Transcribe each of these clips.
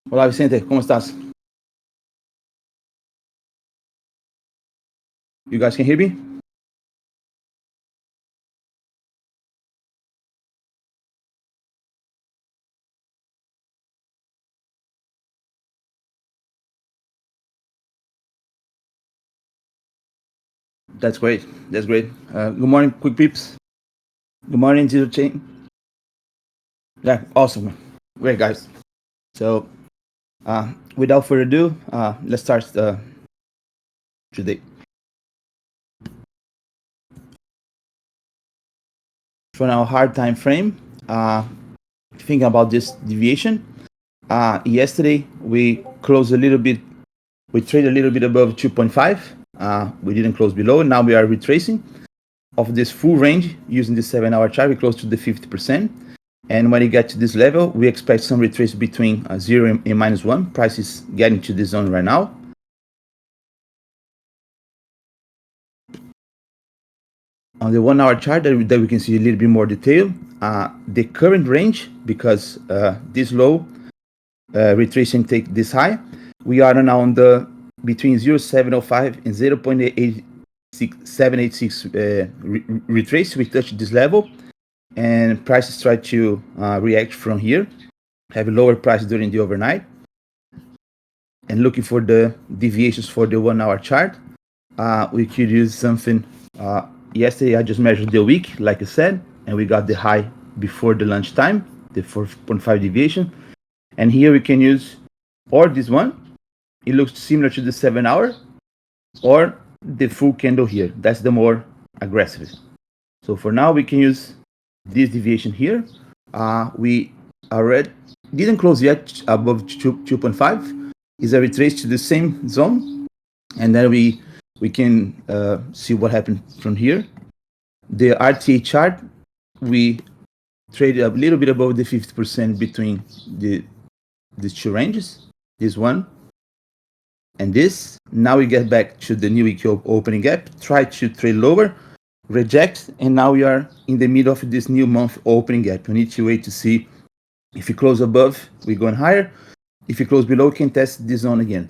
Hola Vicente, ¿cómo estás? You guys can hear me? That's great. That's great. Good morning, quick peeps. Good morning, Zero Chain. Yeah, awesome. Great, guys. So, without further ado, let's start today. For our hard time frame, thinking about this deviation, yesterday we closed a little bit, we traded a little bit above 2.5. We didn't close below. Now we are retracing of this full range using the 7-hour chart. We close to the 50%. And when you get to this level, we expect some retrace between 0 and -1. Price is getting to this zone right now. On the 1-hour chart, that we can see a little bit more detail. The current range, because this low retracing take this high, we are now on the between 0.705 and 0.786 retrace. We touched this level, and prices try to react from here, have a lower price during the overnight. And looking for the deviations for the 1-hour chart, we could use something. Yesterday I just measured the week, like I said, and we got the high before the lunchtime, the 4.5 deviation. And here we can use or this one. It looks similar to the 7-hour, or the full candle here. That's the more aggressive. So for now we can use this deviation here. We already didn't close yet above 2.5. Is a retrace to the same zone, and then we can see what happened from here. The RTA chart, we traded a little bit above the 50% between these two ranges, this one and this. Now we get back to the new week opening gap, try to trade lower, reject, and now we are in the middle of this new month opening gap. We need to wait to see if we close above, we're going higher. If you close below, we can test this zone again.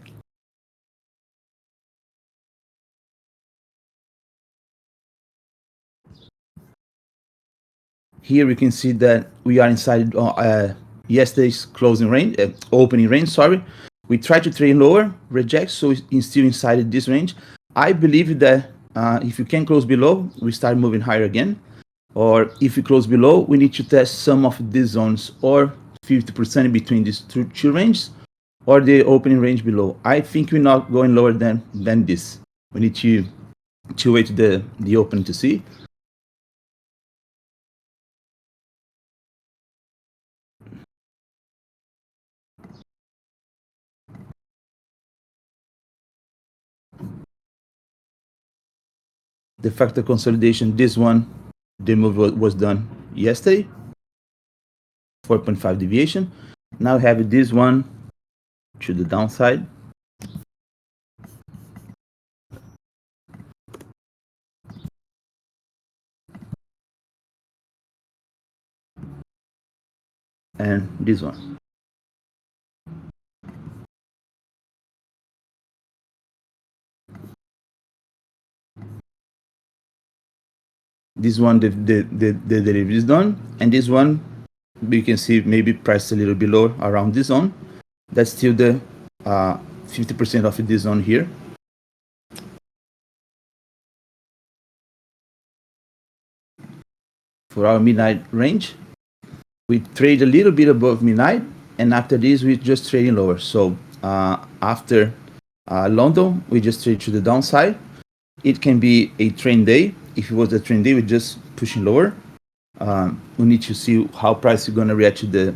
Here we can see that we are inside yesterday's closing range, opening range. Sorry, we try to trade lower, reject, so it's still inside this range. I believe that if you can close below, we start moving higher again. Or if you close below, we need to test some of these zones, or 50% between these two ranges, or the opening range below. I think we're not going lower than this. We need to wait the open to see. De facto consolidation, this one, the move was done yesterday, 4.5 deviation. Now we have this one to the downside. And this one. This one, the delivery is done, and this one, we can see maybe priced a little below around this zone. That's still the 50% of this zone here. For our midnight range, we trade a little bit above midnight, and after this, we just trading lower. So after London, we just trade to the downside. It can be a trend day. If it was a trend day, we're just pushing lower. We need to see how price is going to react to the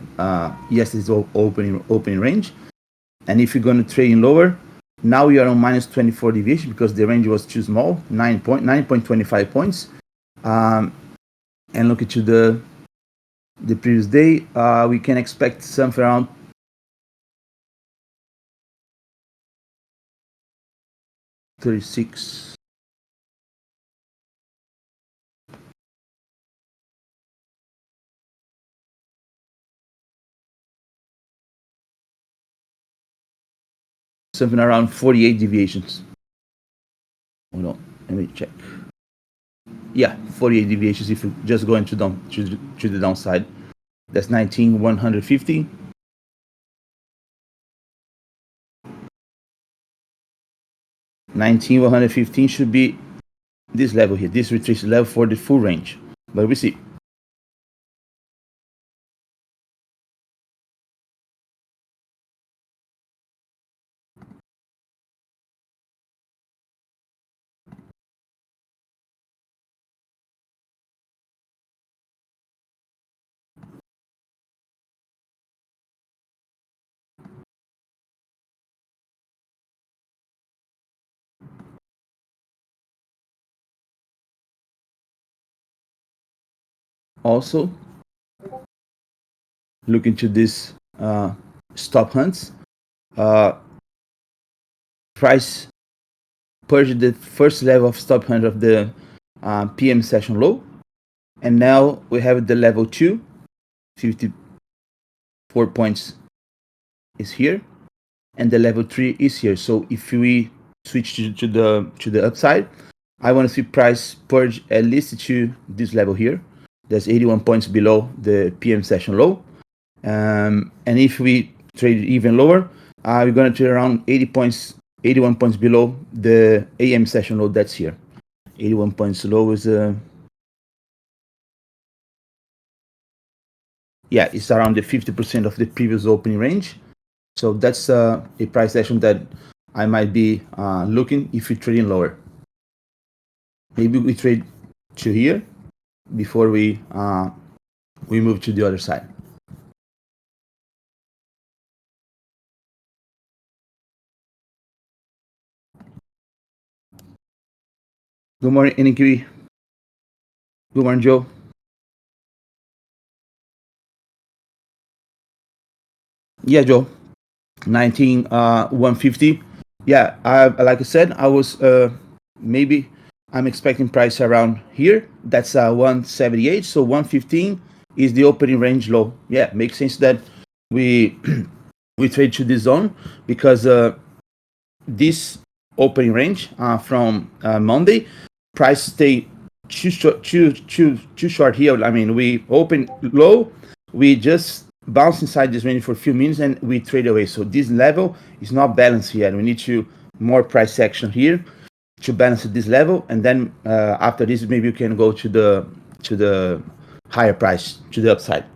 yesterday's opening range. And if you're going to trade in lower, now we are on minus 24 deviation because the range was too small, 9.25 points. And look at the previous day, we can expect something around 36. something around 48 deviations. Hold on, let me check. Yeah, 48 deviations if you just go into to the downside. That's 19,150. 19,115 should be this level here, this retrace level for the full range. But we see. Also, look into this stop hunts. Price purged the first level of stop hunt of the PM session low, and now we have the level 2, 54 points is here, and the level 3 is here. So if we switch to the upside, I want to see price purge at least to this level here. That's 81 points below the PM session low. And if we trade even lower, we're going to trade around 81 points below the AM session low that's here. 81 points low is yeah, it's around the 50% of the previous opening range. So that's a price action that I might be looking if we trade in lower. Maybe we trade to here before we move to the other side. Good morning, NQ. Good morning, Joe. Yeah, Joe. 19,150. Yeah, like I said, I was maybe I'm expecting price around here. That's 178. So 115 is the opening range low. Yeah, makes sense that we we trade to this zone because this opening range from Monday, price stay too short here. I mean, we open low, we just bounce inside this range for a few minutes and we trade away. So this level is not balanced yet. We need to more price action here to balance this level, and then after this, maybe you can go to the higher price, to the upside.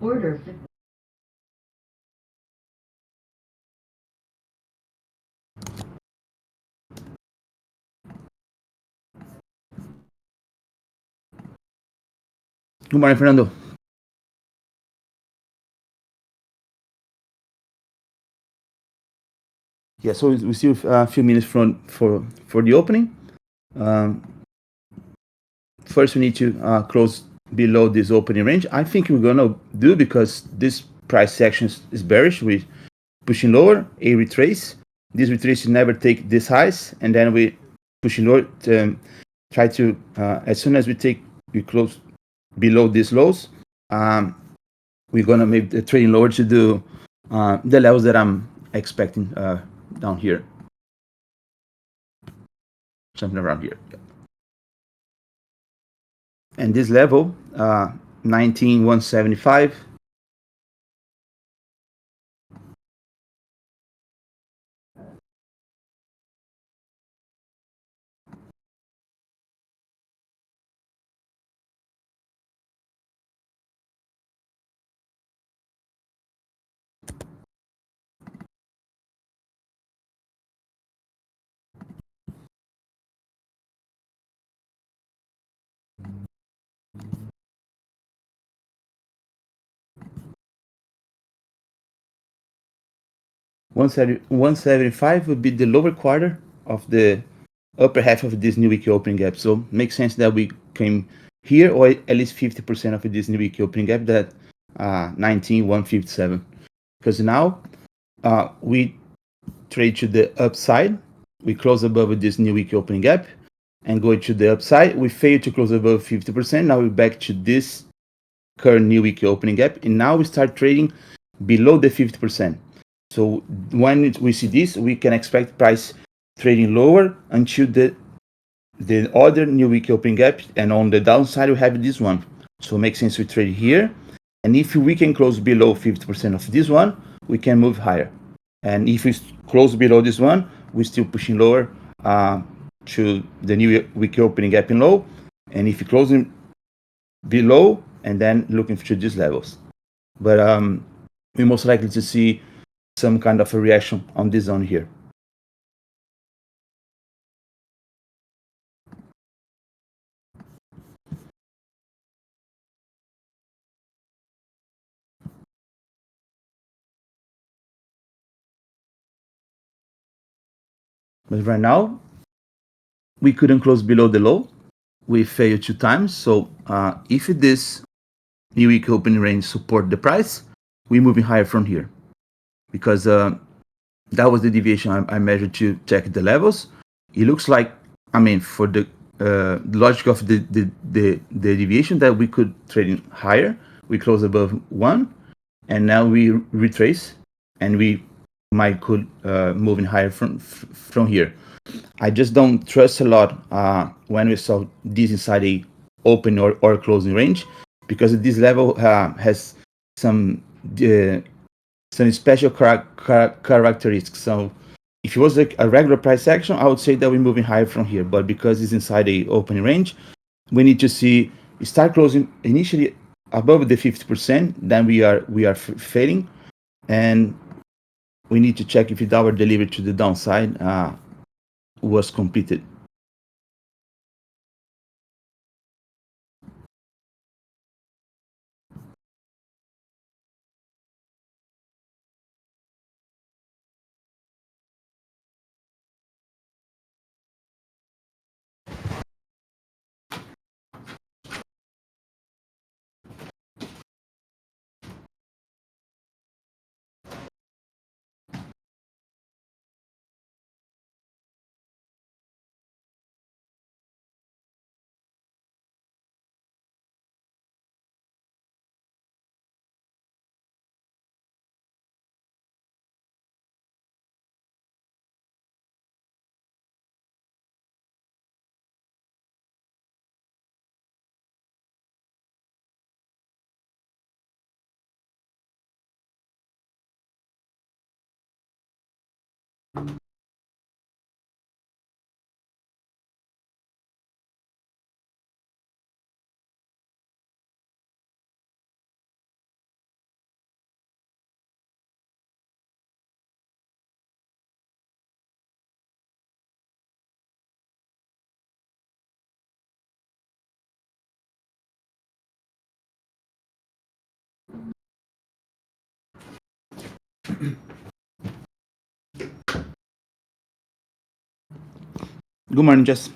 Order. Good morning, Fernando. Yeah, so we still a few minutes for the opening. First, we need to close below this opening range. I think we're gonna do because this price action is bearish. We pushing lower, a retrace. This retrace never take this highs, and then we pushing lower to try to as soon as we close below these lows, we're gonna make the trading lower to do the levels that I'm expecting down here, something around here. And this level, 19,175. One 175 would be the lower quarter of the upper half of this new week opening gap. So makes sense that we came here, or at least 50% of this new week opening gap, that 19,157. Because now we trade to the upside. We close above this new week opening gap and go to the upside. We fail to close above 50%. Now we're back to this current new week opening gap, and now we start trading below the 50%. So when we see this, we can expect price trading lower until the other new week opening gap, and on the downside we have this one. So it makes sense to trade here, and if we can close below 50% of this one, we can move higher. And if we close below this one, we're still pushing lower to the new week opening gap in low, and if you closing below and then looking to these levels. But we're most likely to see some kind of a reaction on this zone here. But right now, we couldn't close below the low. We failed 2 times. So if this new week opening range support the price, we're moving higher from here, because that was the deviation I measured to check the levels. It looks like, I mean, for the logic of the deviation, that we could trade in higher. We close above 1, and now we retrace, and we might could move in higher from here. I just don't trust a lot when we saw this inside a open or closing range, because this level has some special characteristics. So if it was like a regular price action, I would say that we're moving higher from here. But because it's inside a opening range, we need to see start closing initially above the 50%. Then we are failing, and we need to check if our delivery to the downside was completed. Good morning, Jess.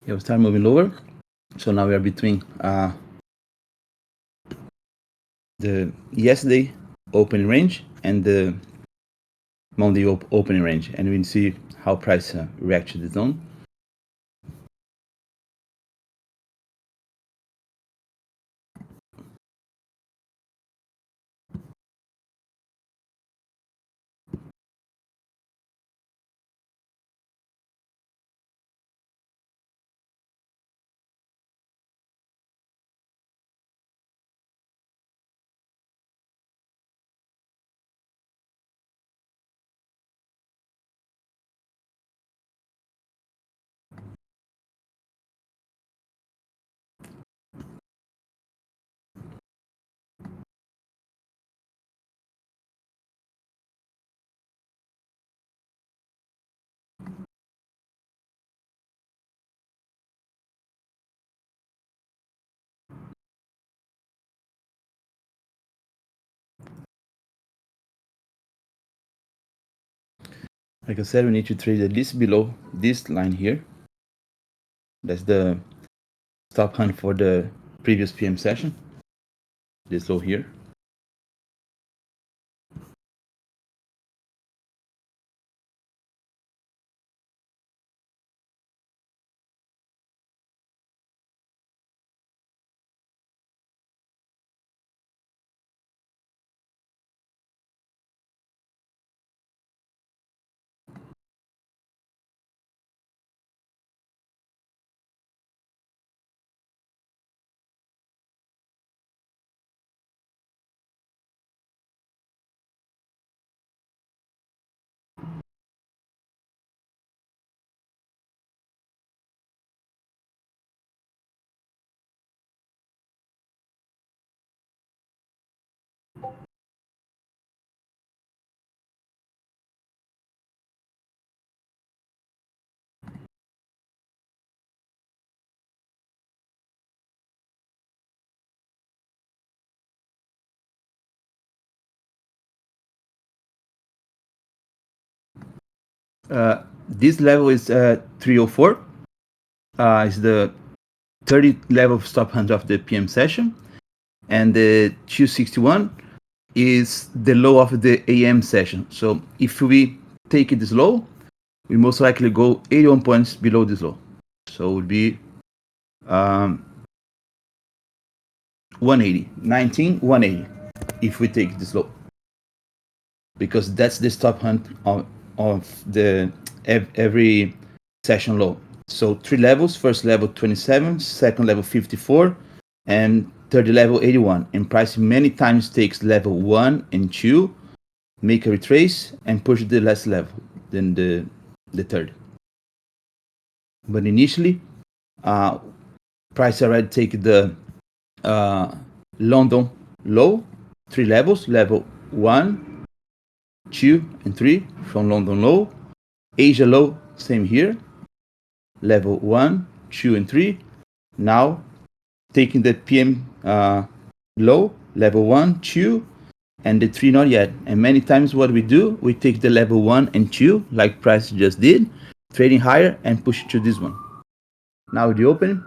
It will start moving lower. So now we are between the yesterday opening range and the Monday opening range, and we can see how price reacts to the zone. Like I said, we need to trade at least below this line here. That's the stop hunt for the previous PM session. This low here. This level is 304. Is the 30 level of stop hunt of the PM session, and the 261 is the low of the AM session. So if we take it this low, we most likely go 81 points below this low. So it would be 180, 19, 180 if we take this low, because that's the stop hunt of the every session low. So 3 levels: first level 27, second level 54, and third level 81. And price many times takes level 1 and 2, make a retrace, and push the last level, then the third. But initially, price already take the London low, 3 levels: level 1, 2, and 3 from London low. Asia low, same here, level 1, 2, and 3. Now taking the PM low, level 1, 2, and the 3 not yet. And many times what we do, we take the level 1 and 2, like price just did, trading higher and push it to this one. Now the open.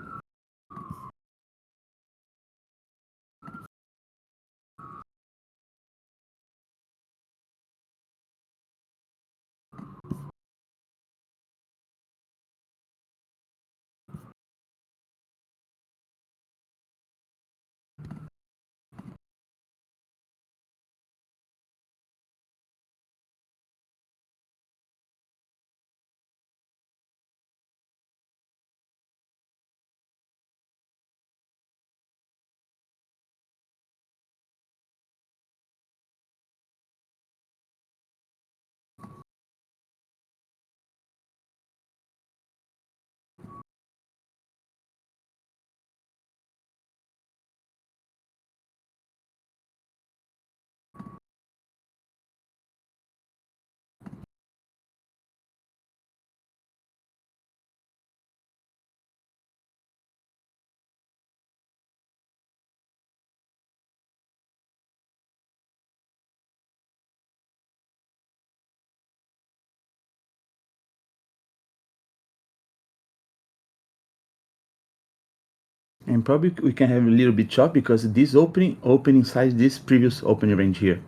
And probably we can have a little bit chop because this open inside this previous opening range here.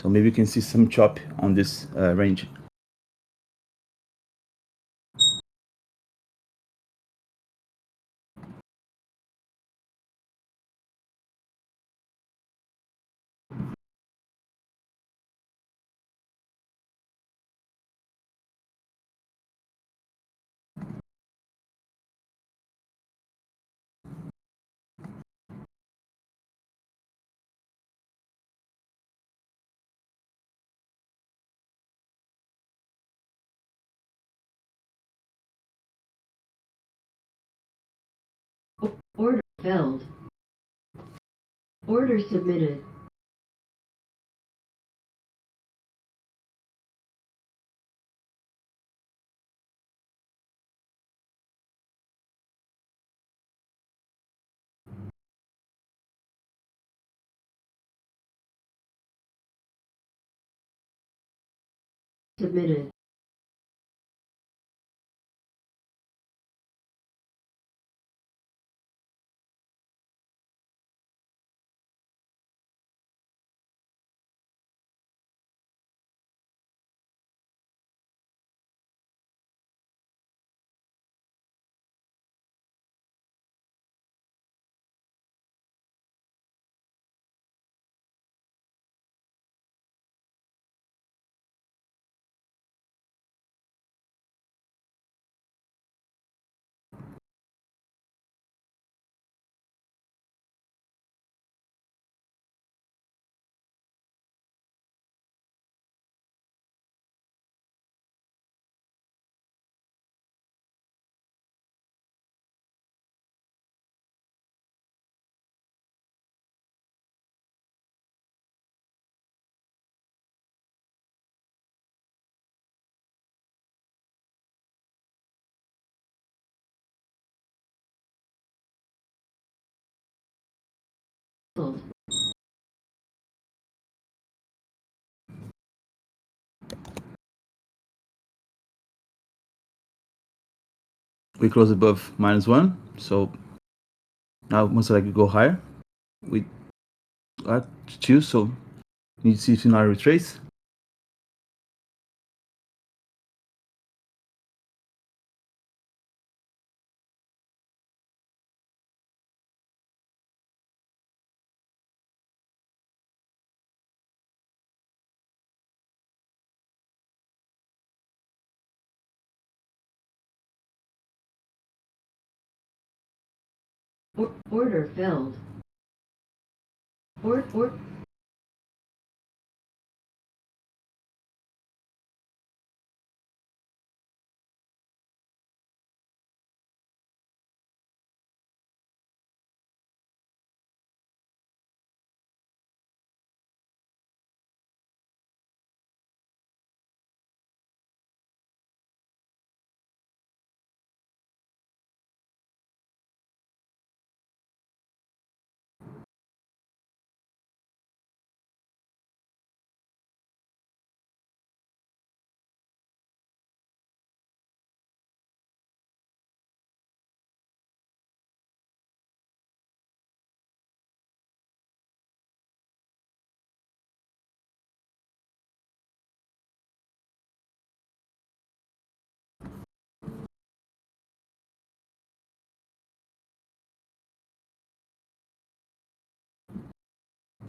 So maybe you can see some chop on this range. Order failed. Order submitted. Submitted. Sold. We close above -1, so now most likely go higher. We got 2, so need to see if you not retrace. Order failed. Or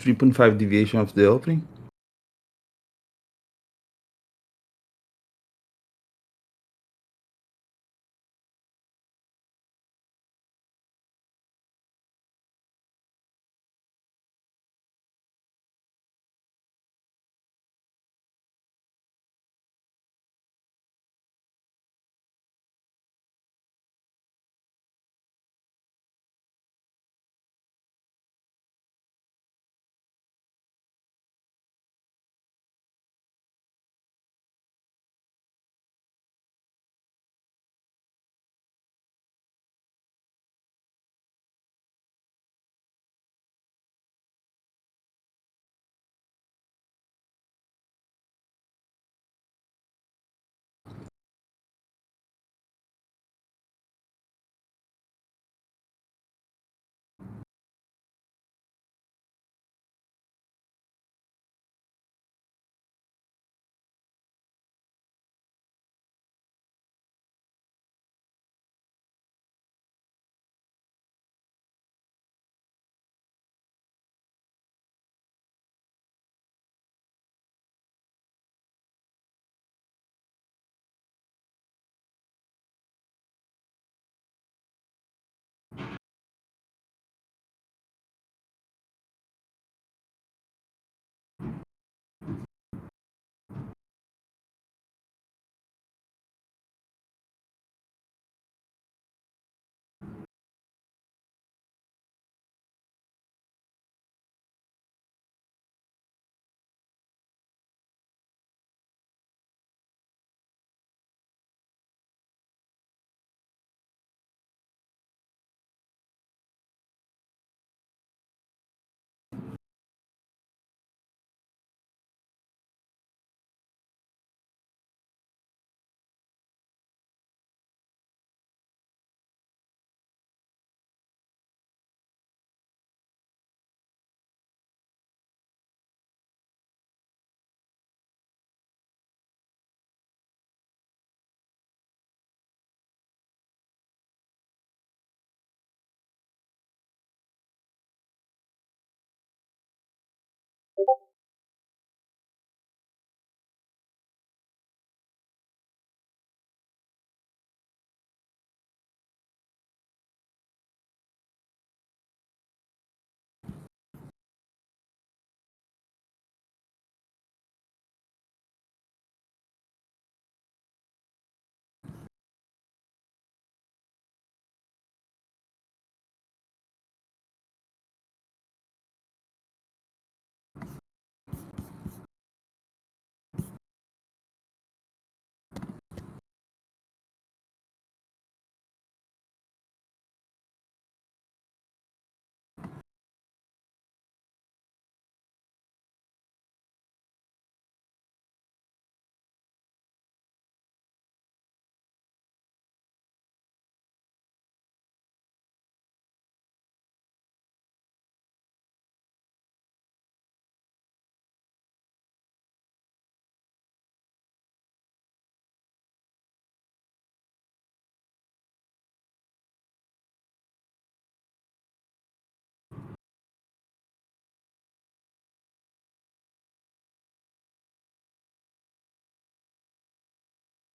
3.5 deviation of the opening.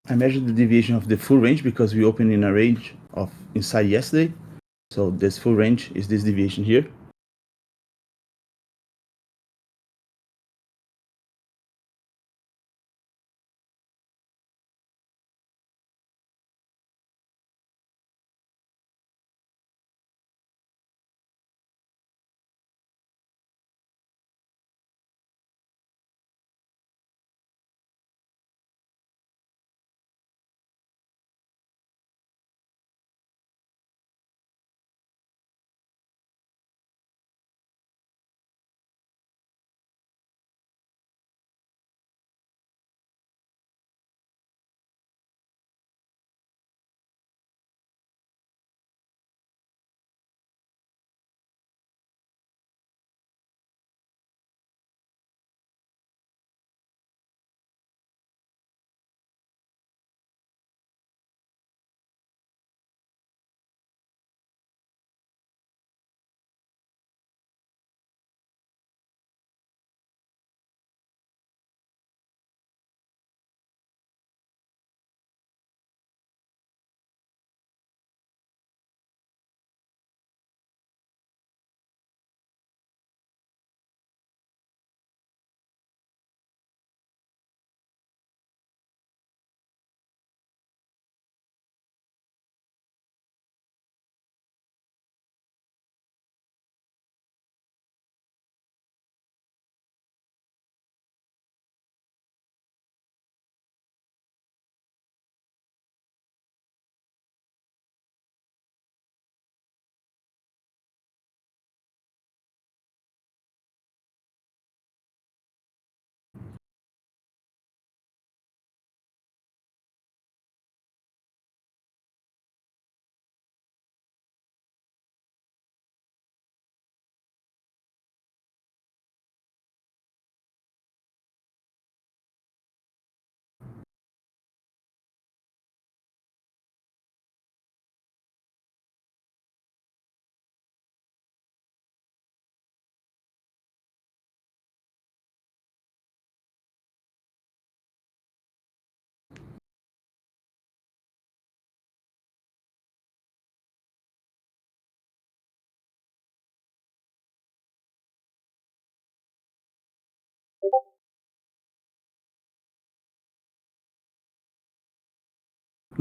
I measured the deviation of the full range because we opened in a range of inside yesterday. So this full range is this deviation here.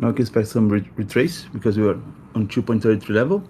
Now we can expect some retrace because we are on 2.33 level.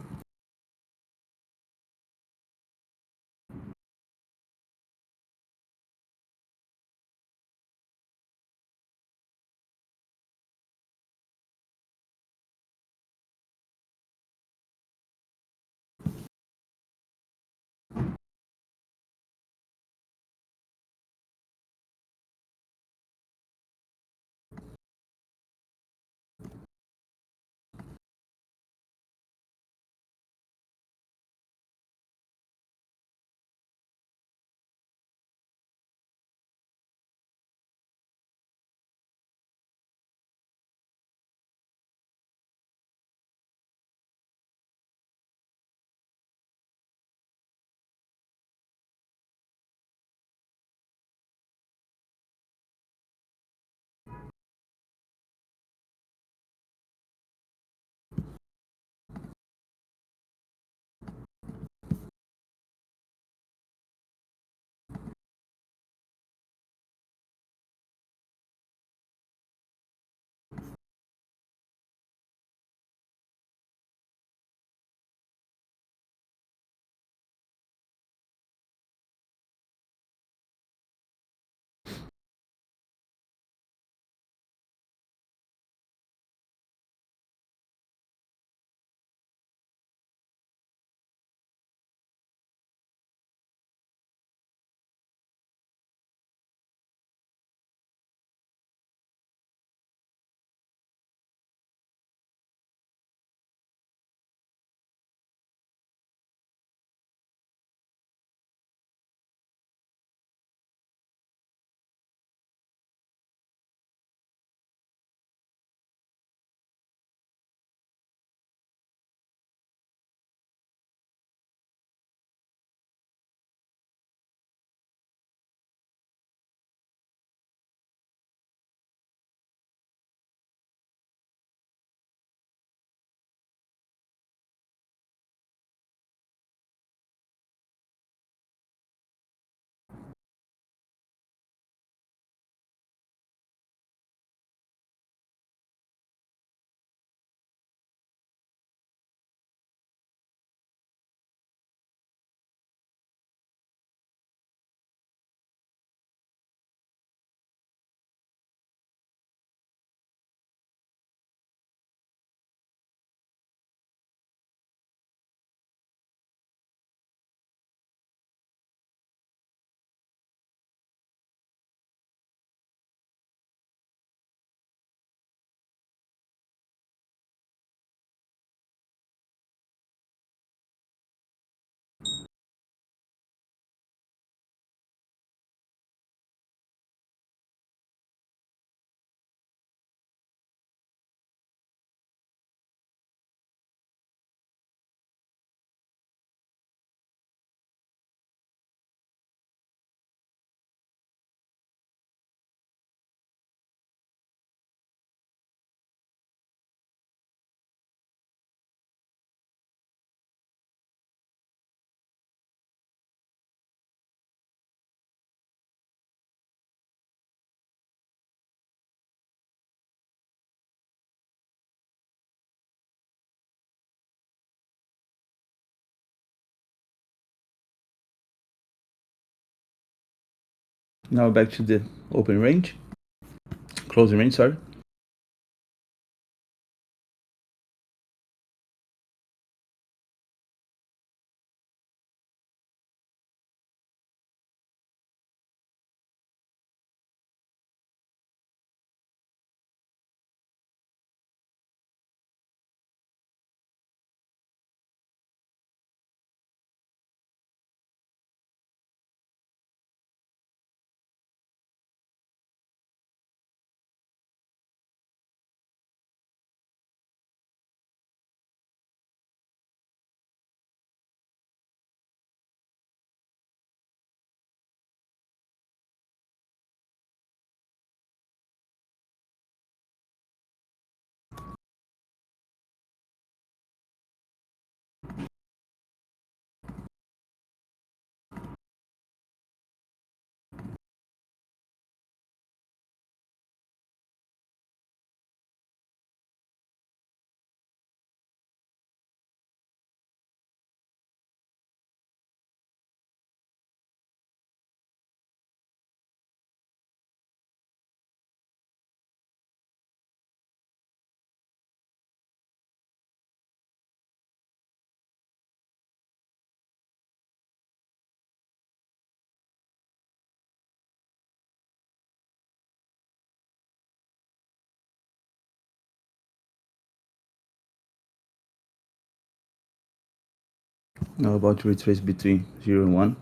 Now back to the open range, closing range, sorry. Now about to retrace between 0 and 1.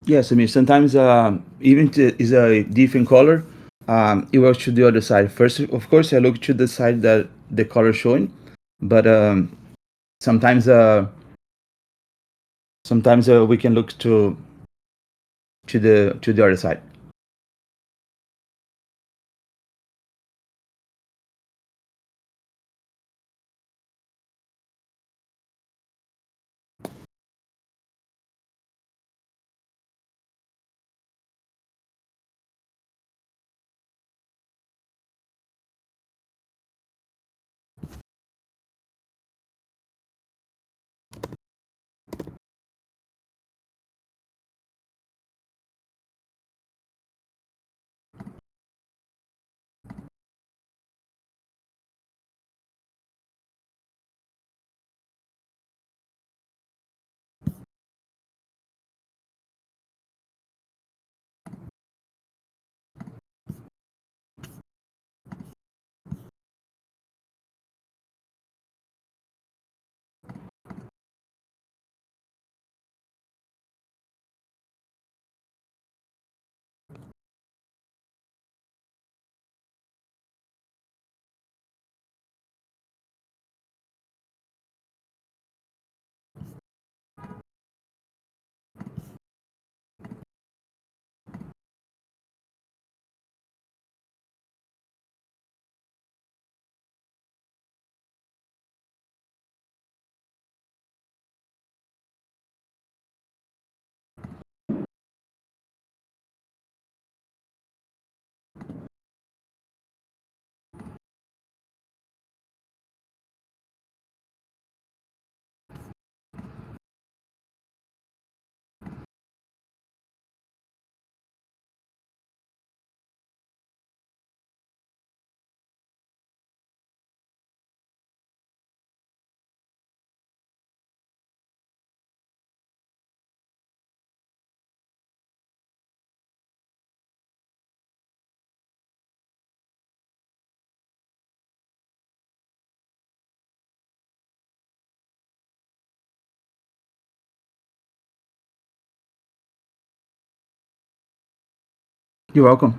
Yes, I mean sometimes even is a different color. You work to the other side first. Of course, I look to the side that the color showing, but sometimes we can look to the other side. You're welcome.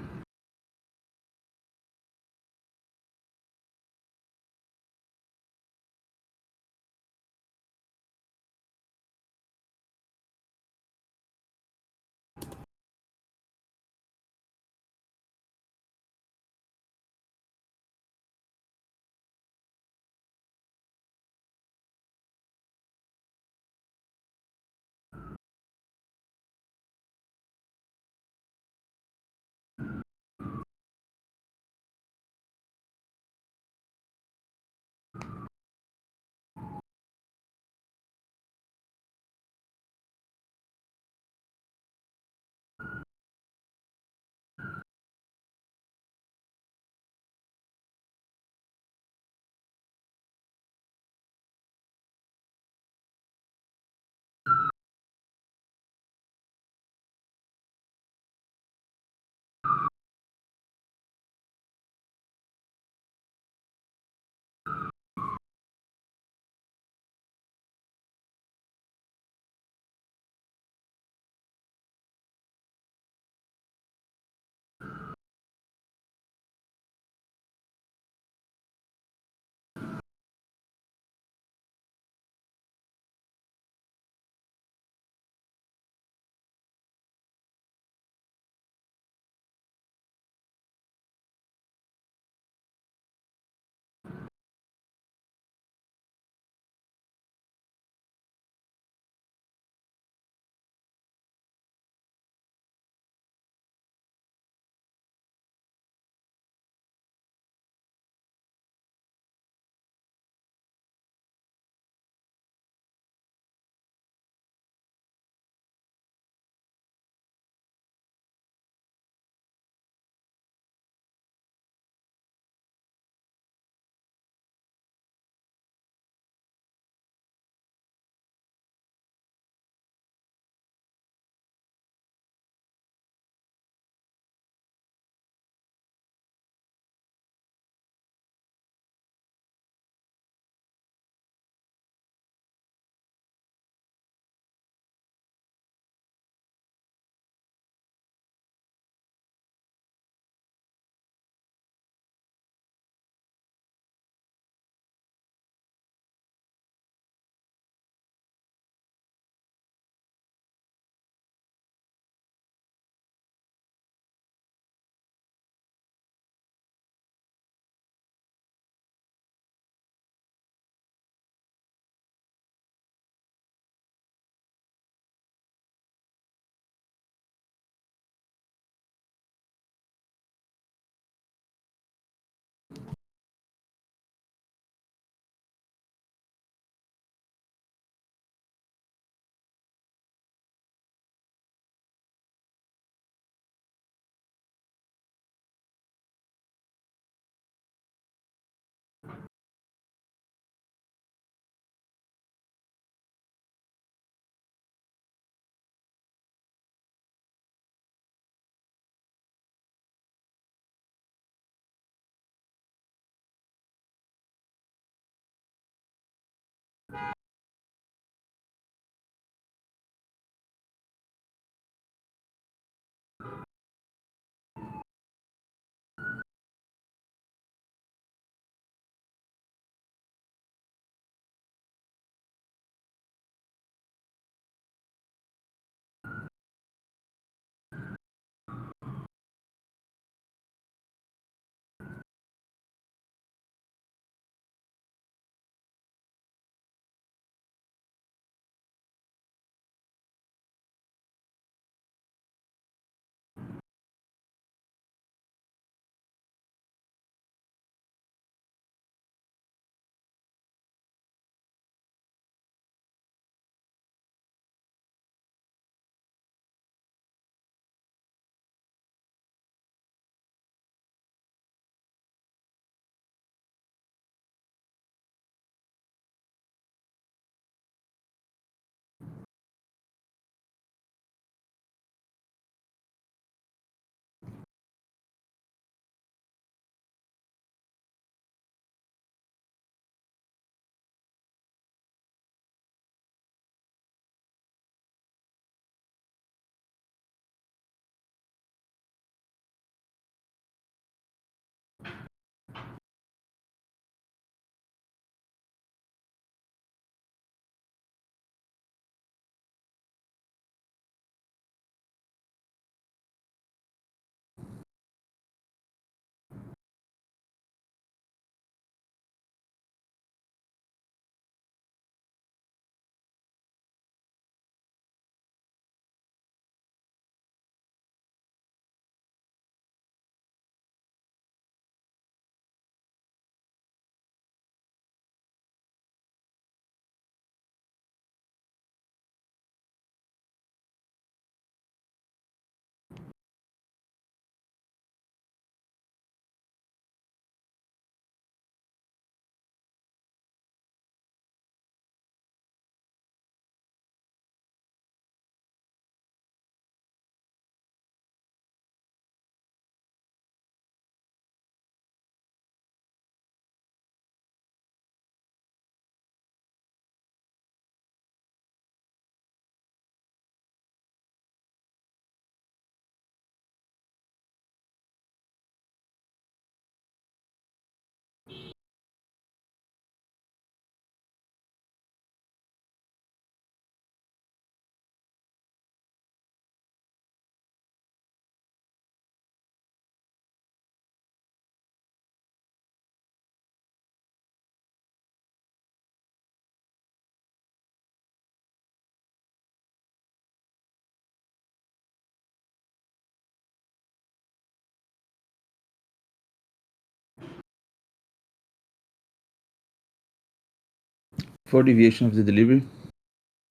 4 deviation of the delivery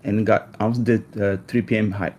and got out the 3 p.m. high.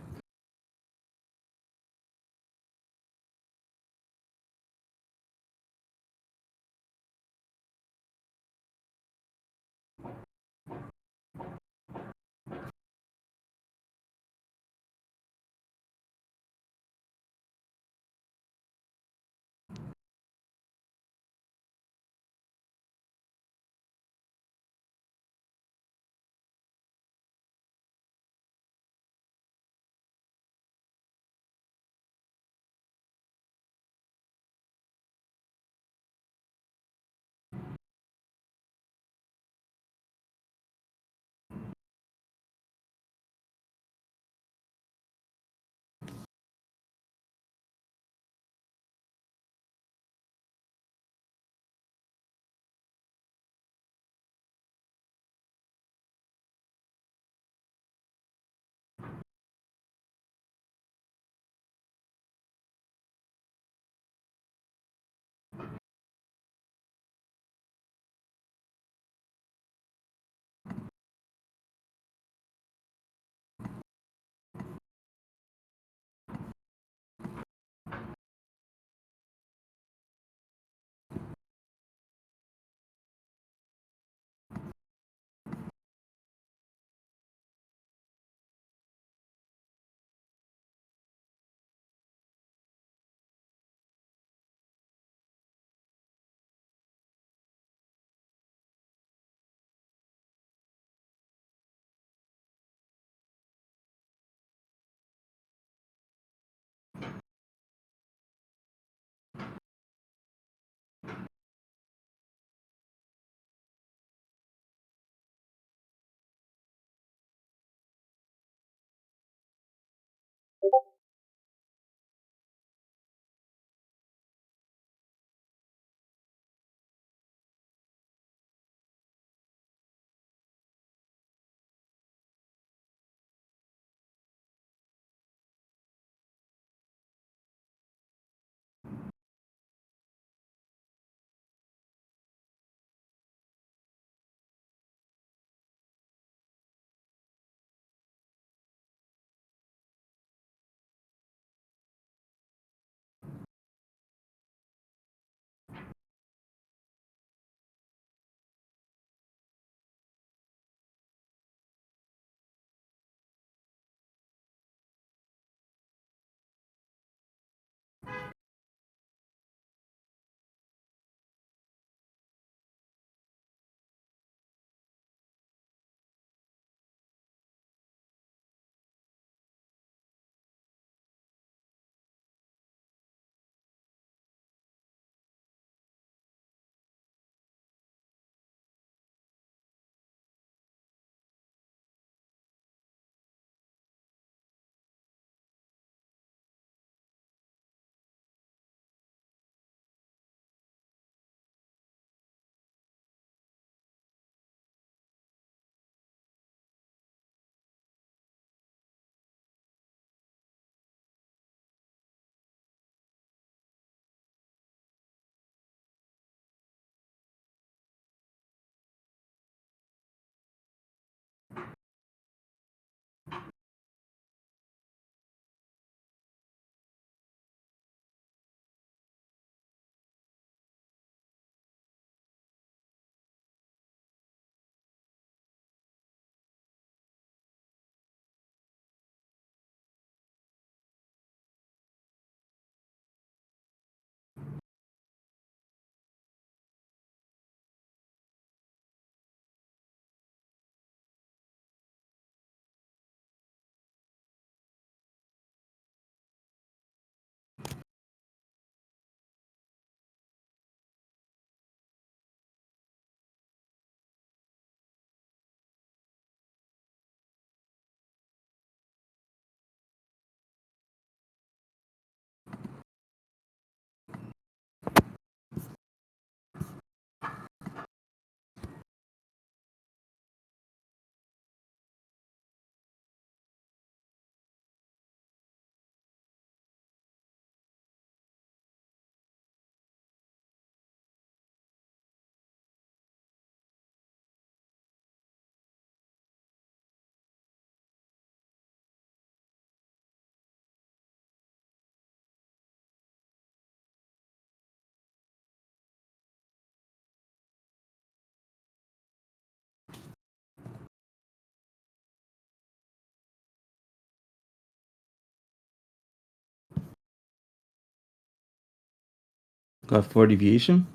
got 4 deviation.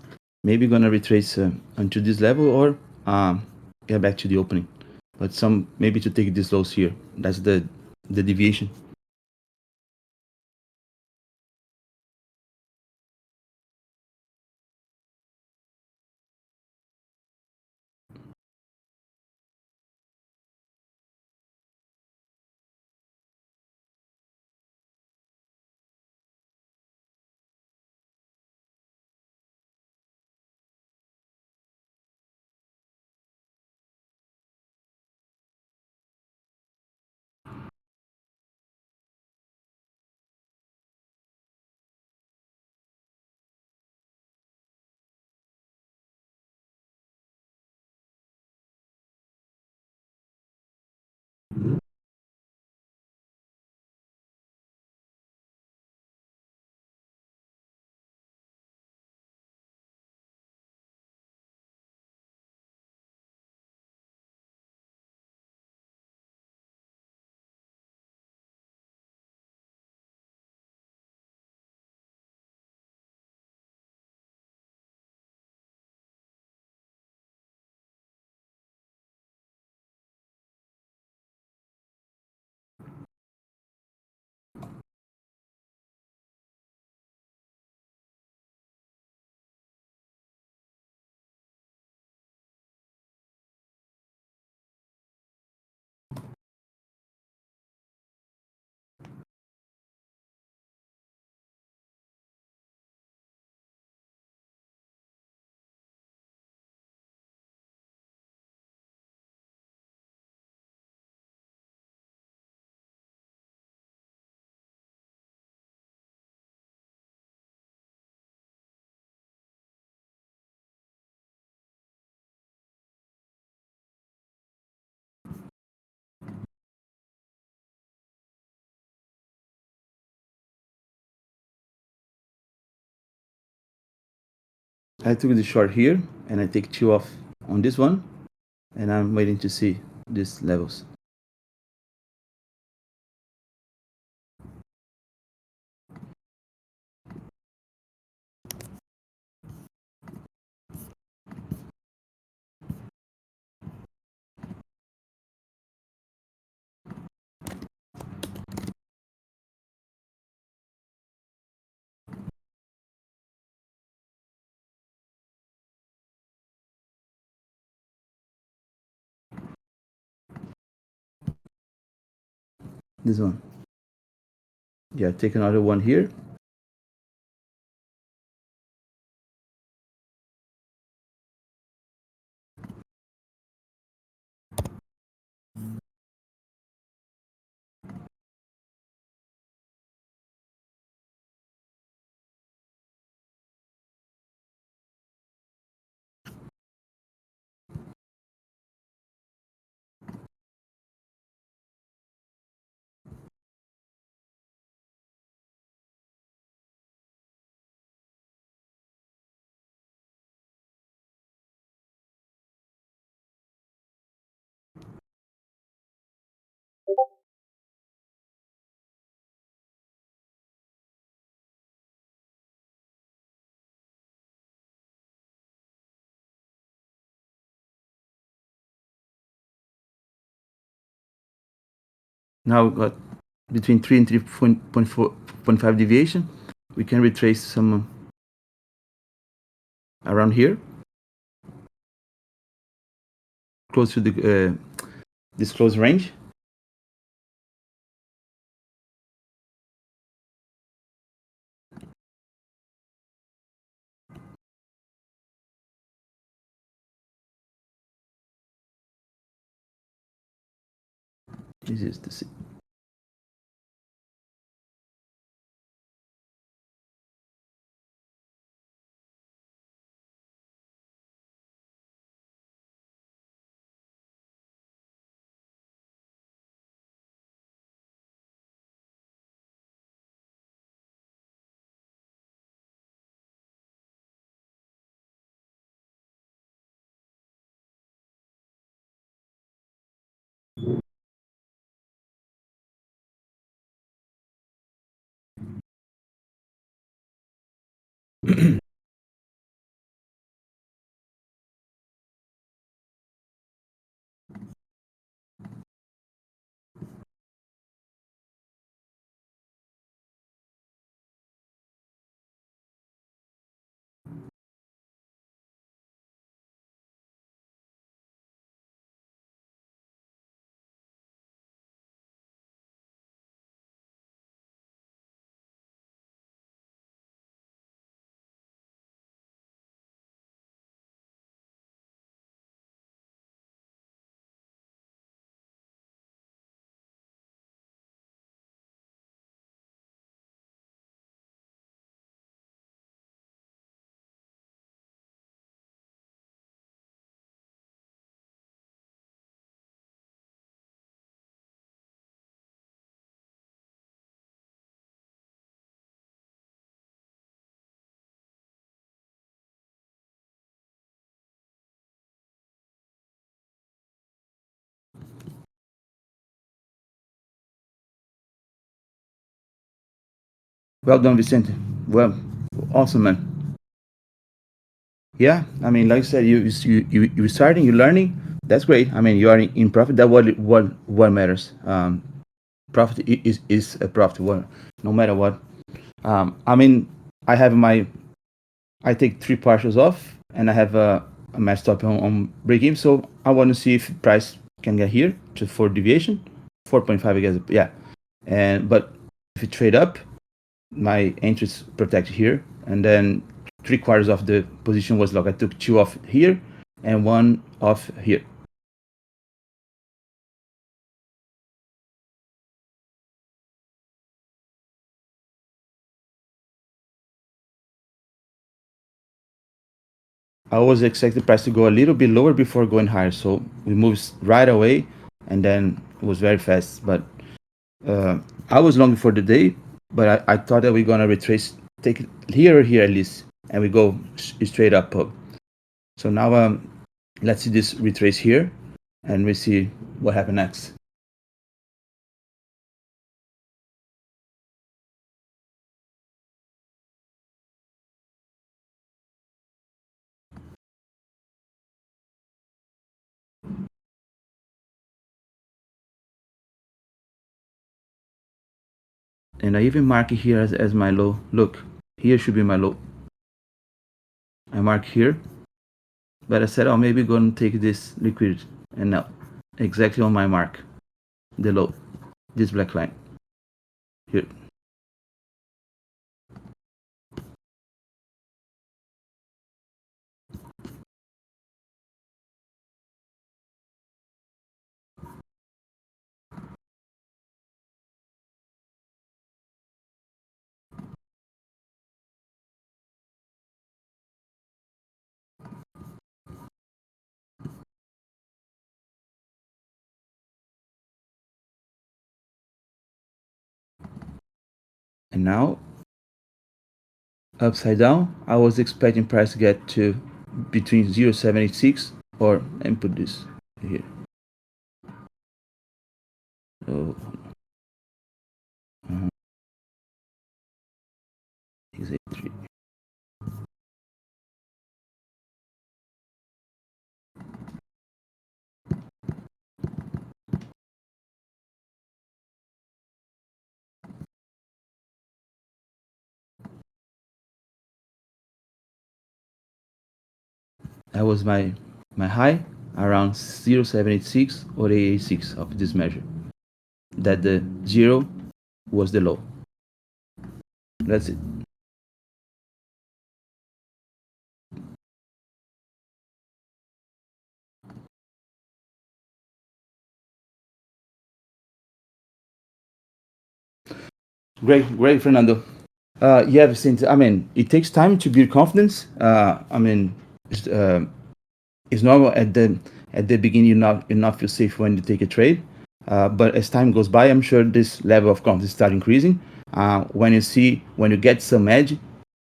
Maybe gonna retrace onto this level or get back to the opening. But some maybe to take these lows here. That's the deviation. I took the short here and I take 2 off on this one and I'm waiting to see these levels. This one. Yeah, take another one here. Now we got between 3 and 3.5 deviation. We can retrace some around here, close to the this close range. This is the Well done, Vicente. Well, awesome, man. Yeah, I mean, like I said, you starting, you learning. That's great. I mean, you are in profit. That what matters. Profit is a profit. No matter what. I mean, I have my I take three partials off, and I have a match stop on break even. So I want to see if price can get here to for deviation, 4.5 I guess. Yeah, and but if it trade up, my entry is protected here, and then three quarters of the position was locked. I took two off here and one off here. I always expect the price to go a little bit lower before going higher, so we moved right away, and then it was very fast. But uh, I was longing for the day, but I thought that we're gonna retrace, take it here or here at least, and we go straight up. So now let's see this retrace here, and we see what happened next. And I even mark it here as my low. Look, here should be my low. I mark here, but I said, oh, maybe gonna take this liquidity, and now exactly on my mark, the low, this black line here. And now upside down, I was expecting price to get to between 0.786 or and put this here. So uh, 683. That was my high around 0.786 or 886 of this measure. That the zero was the low. That's it. Great, Fernando. Yeah, Vicente. I mean, it takes time to build confidence. I mean, it's normal at the beginning you not feel safe when you take a trade, but as time goes by, I'm sure this level of confidence start increasing. When you get some edge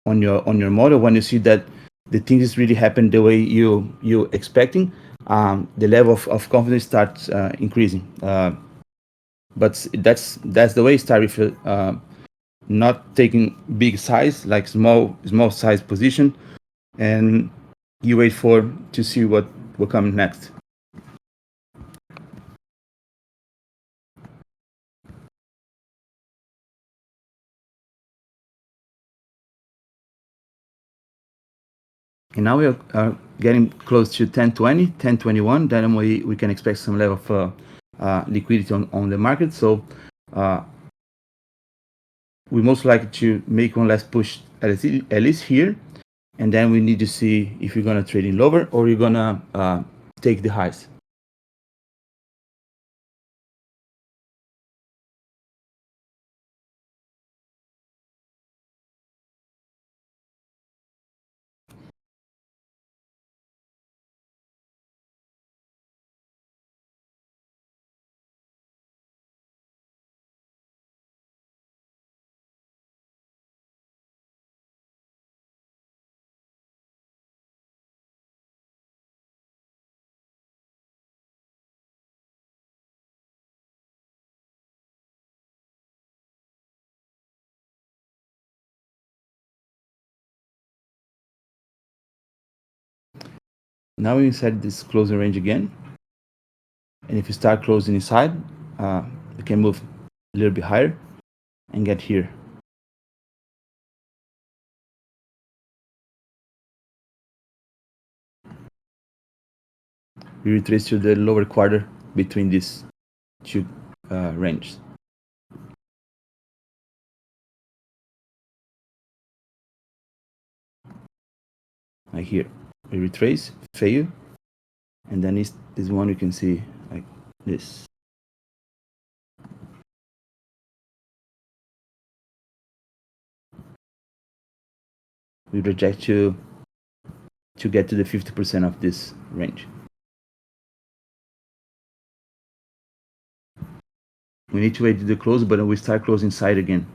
on your model, when you see that the things is really happen the way you expecting, the level of confidence starts increasing. But that's the way. Start with not taking big size, like small size position, and you wait for to see what will come next. And now we are getting close to 1020, 1021. Then we can expect some level of liquidity on the market. So we most likely to make one last push at least here, and then we need to see if you're gonna trade in lower or you're gonna take the highs. Now we insert this closing range again. And if you start closing inside, you can move a little bit higher and get here. We retrace to the lower quarter between these two ranges. Like here, we retrace, fail, and then this one you can see like this. We reject to get to the 50% of this range. We need to wait to the close, but we start closing side again.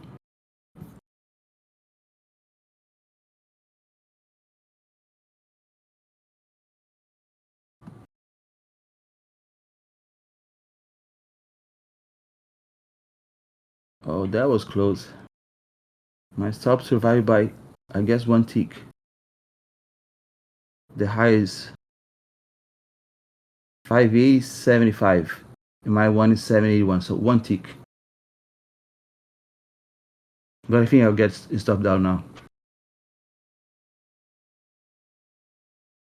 Oh, that was close. My stop survived by, I guess, one tick. The high is 580.75, and my one is 781, so one tick. But I think I'll get stopped down now.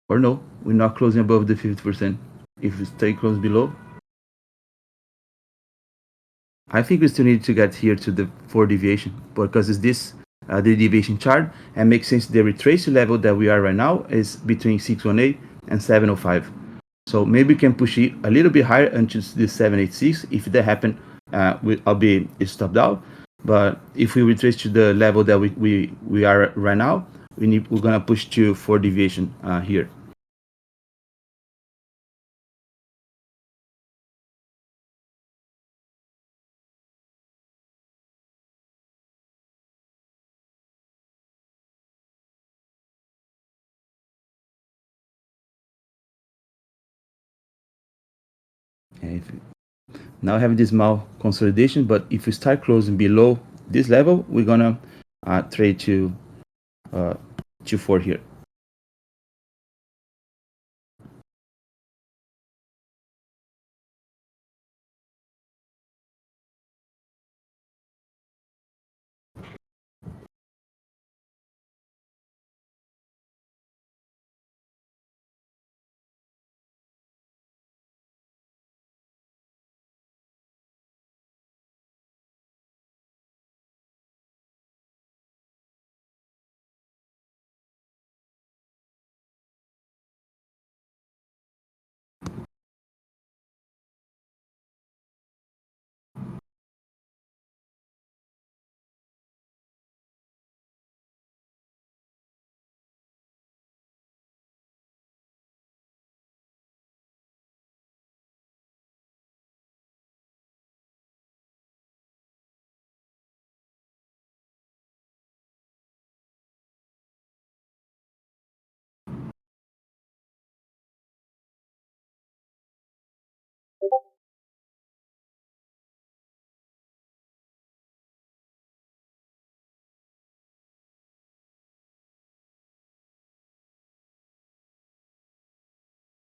Or no, we're not closing above the 50%. If we stay close below, I think we still need to get here to the 4 deviation, because it's this the deviation chart, and makes sense. The retrace level that we are right now is between 618 and 705. So maybe we can push it a little bit higher until the 786. If that happen, I'll be stopped out. But if we retrace to the level that we are right now, we're gonna push to 4 deviation here. And now I have this small consolidation, but if we start closing below this level, we're gonna trade to 4 here.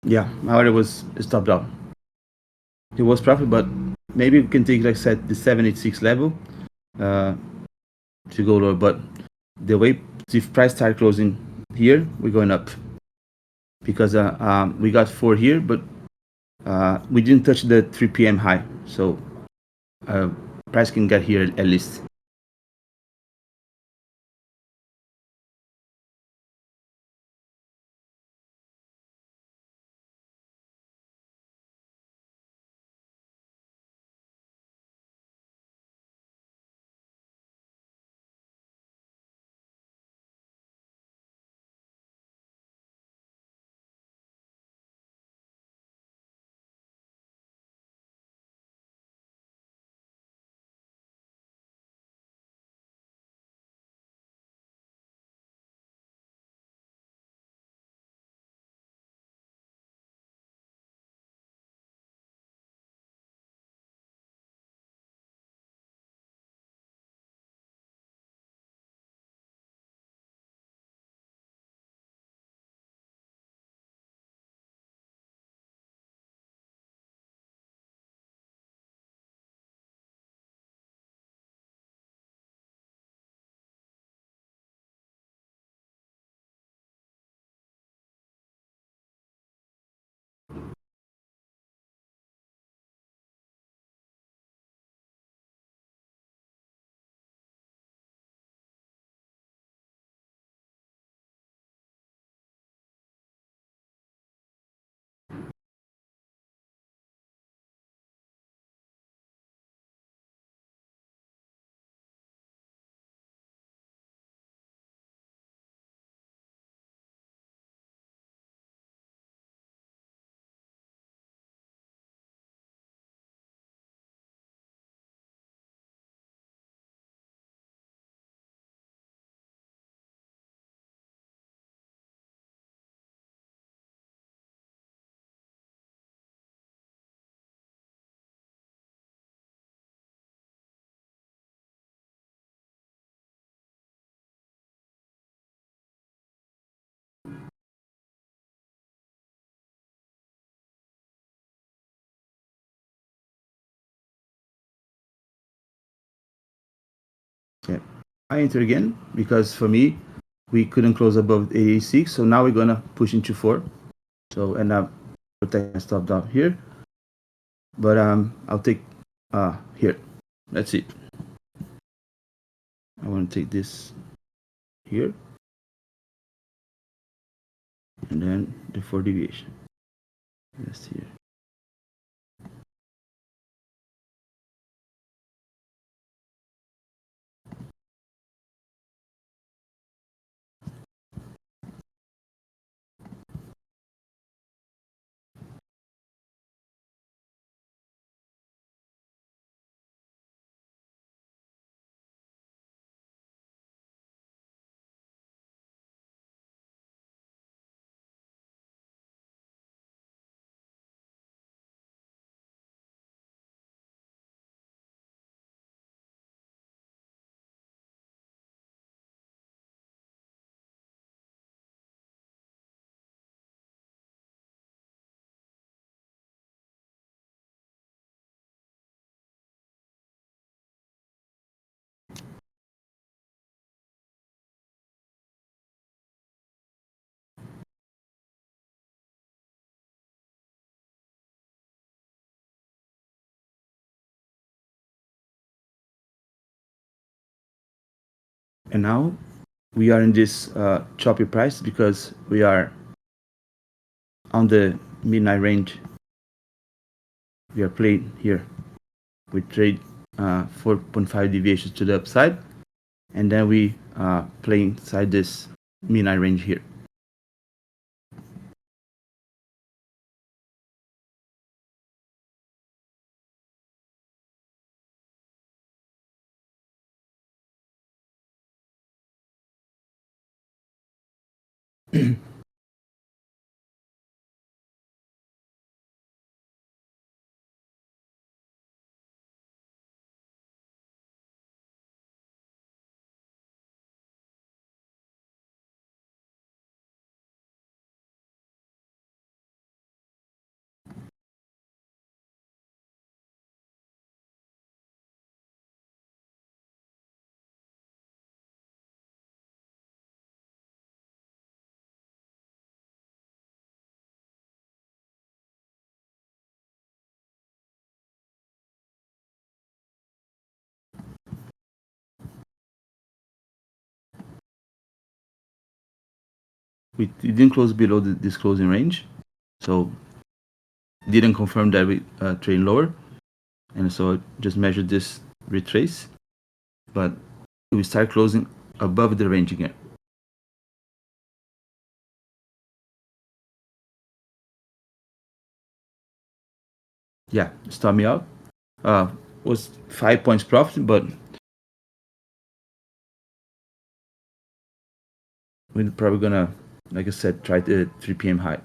Yeah, my order was stopped out. It was profit, but maybe we can take, like I said, the 786 level to go lower. But the way if price start closing here, we're going up, because we got 4 here, but we didn't touch the 3 p.m. high, so price can get here at least. Yeah. I enter again because for me, we couldn't close above 86. So now we're gonna push into 4. So and protect my stop down here. But I'll take here. That's it. I want to take this here and then the 4 deviation. That's here. And now we are in this choppy price because we are on the midnight range. We are playing here. We trade 4.5 deviations to the upside, and then we play inside this midnight range here. We didn't close below this closing range, so didn't confirm that we trade lower, and so just measured this retrace, but we start closing above the range again. Yeah, stop me out. Was 5 points profit, but we're probably gonna, like I said, try the 3 p.m. high.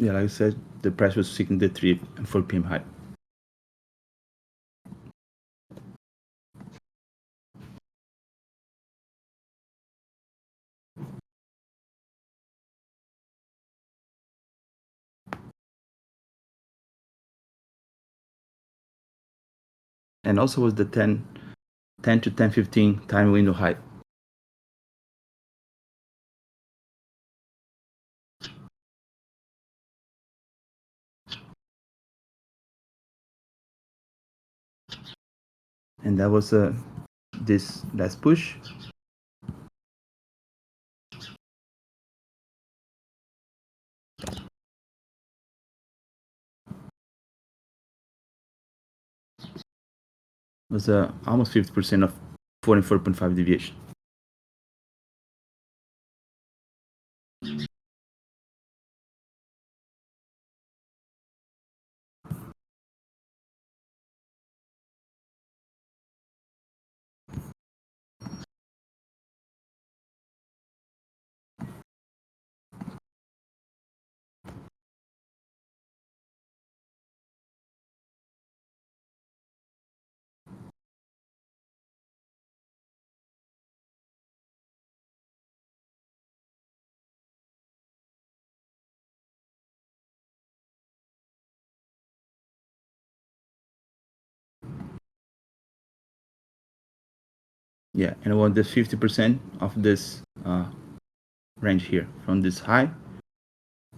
yeah, like I said, the price was seeking the 3 and 4 p.m. high. And also was the 10 to 10:15 time window high. And that was this last push. Was almost 50% of 44.5 deviation. Yeah, and I want the 50% of this range here, from this high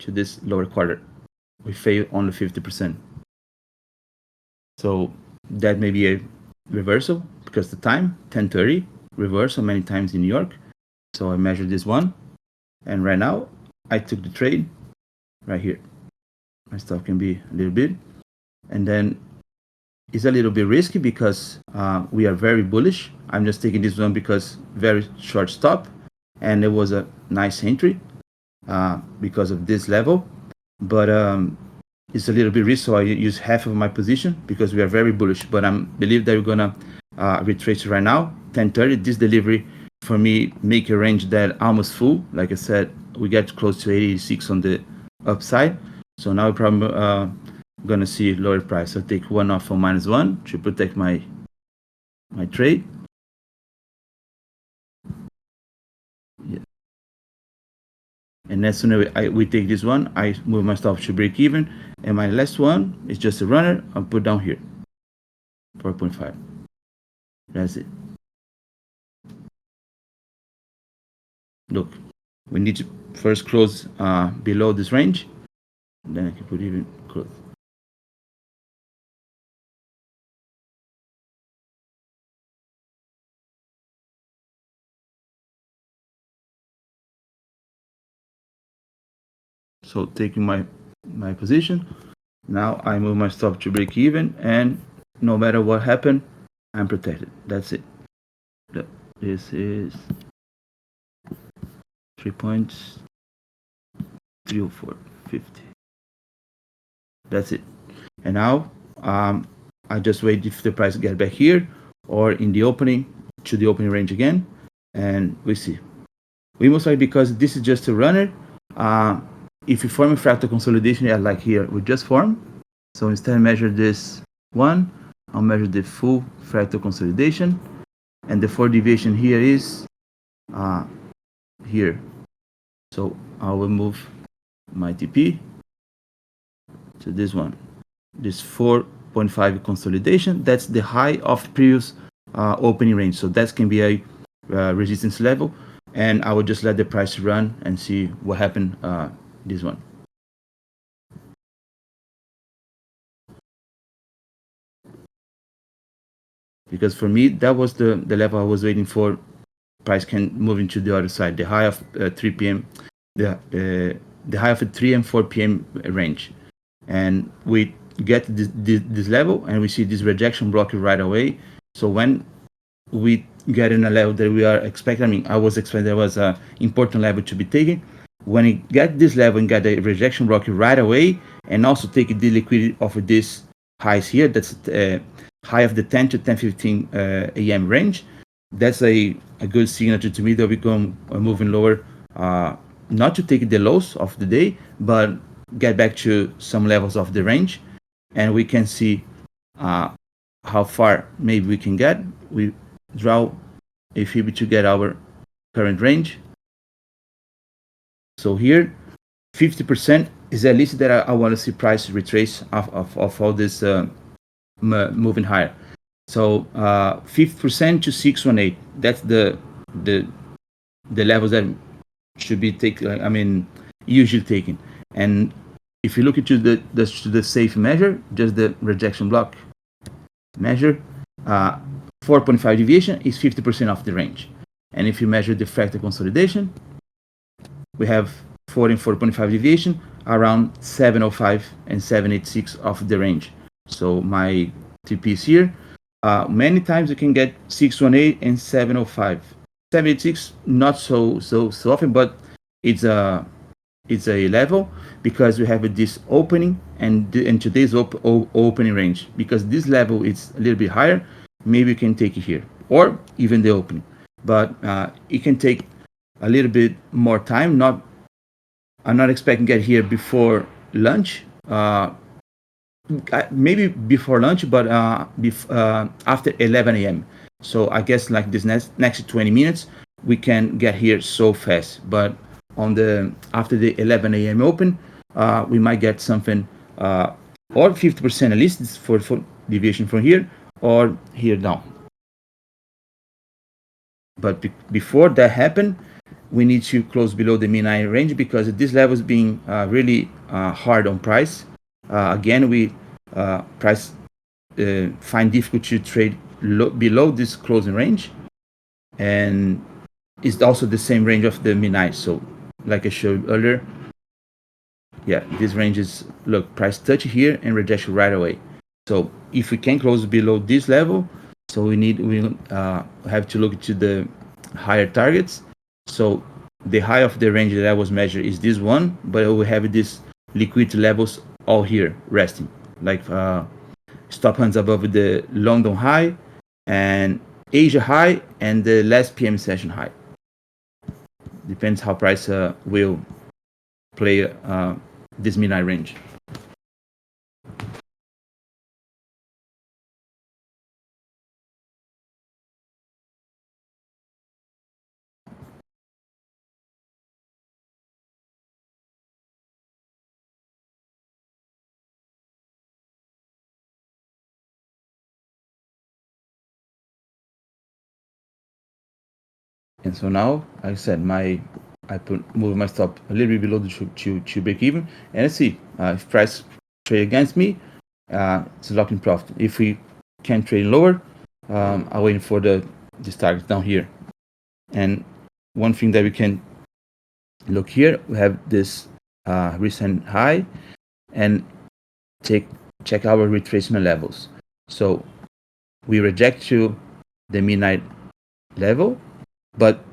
to this lower quarter. We fail only 50%. So that may be a reversal because the time 10:30 reversal many times in New York. So I measured this one, and right now I took the trade right here. My stop can be a little bit, and then it's a little bit risky because we are very bullish. I'm just taking this one because very short stop, and it was a nice entry because of this level, but it's a little bit risky, so I use half of my position because we are very bullish. But I believe that we're gonna retrace right now. 10:30, this delivery for me make a range that almost full. Like I said, we get close to 86 on the upside. So now we're probably gonna see lower price. So take one off for -1 to protect my trade. Yeah. And as soon as we take this one, I move my stop to break even. And my last one is just a runner. I'll put down here 4.5. That's it. Look, we need to first close below this range. Then I can put even close. So taking my position, now I move my stop to break even, and no matter what happened, I'm protected. That's it. This is 3 points, 304.50. That's it. And now I just wait if the price get back here or in the opening to the opening range again, and we see. We most likely, because this is just a runner. If you form a fractal consolidation, yeah, like here, we just form. So instead, measure this one. I'll measure the full fractal consolidation, and the 4 deviation here is here. So I will move my TP to this one, this 4.5 consolidation. That's the high of previous opening range. So that can be a resistance level, and I will just let the price run and see what happened. This one. Because for me, that was the level I was waiting for. Price can move into the other side, the high of 3 p.m., the high of the 3 and 4 p.m. range. And we get this level, and we see this rejection block right away. So when we get in a level that we are expecting, I mean, I was expecting there was an important level to be taken. When it get this level and get the rejection block right away, and also take the liquidity of this highs here, that's high of the 10 to 10:15 a.m. range, that's a good signature to me that we come moving lower, not to take the lows of the day, but get back to some levels of the range, and we can see how far maybe we can get. We draw a Fib to get our current range. So here 50% is at least that I want to see price retrace of all this moving higher. So 50% to 618, that's the levels that should be taken, I mean, usually taken. And if you look into the safe measure, just the rejection block measure, 4.5 deviation is 50% of the range. And if you measure the fractal consolidation, we have 4 and 4.5 deviation around 705 and 786 of the range. So my TP is here. Many times you can get 618 and 705. 786 not so often, but it's a level because we have this opening and today's opening range. Because this level is a little bit higher, maybe you can take it here or even the opening. But it can take a little bit more time. I'm not expecting to get here before lunch. Maybe before lunch, but after 11 a.m. So I guess like this next 20 minutes, we can get here so fast. But after the 11 a.m. open, we might get something or 50% at least for deviation from here or here down. But before that happen, we need to close below the midnight range because this level is being really hard on price. Again, we price find difficult to trade below this closing range, and it's also the same range of the midnight. So, like I showed earlier, yeah, this range is look price touch here and rejection right away. So if we can close below this level, so we have to look to the higher targets. So the high of the range that I was measured is this one, but we have this liquidity levels all here resting, like stop hands above the London high and Asia high and the last PM session high. Depends how price will play this midnight range. And so now, like I said, I move my stop a little bit below the to break even, and let's see if price trade against me, it's a locking profit. If we can trade lower, I'm waiting for this target down here. And one thing that we can look here, we have this recent high, and check our retracement levels. So we reject to the midnight level, but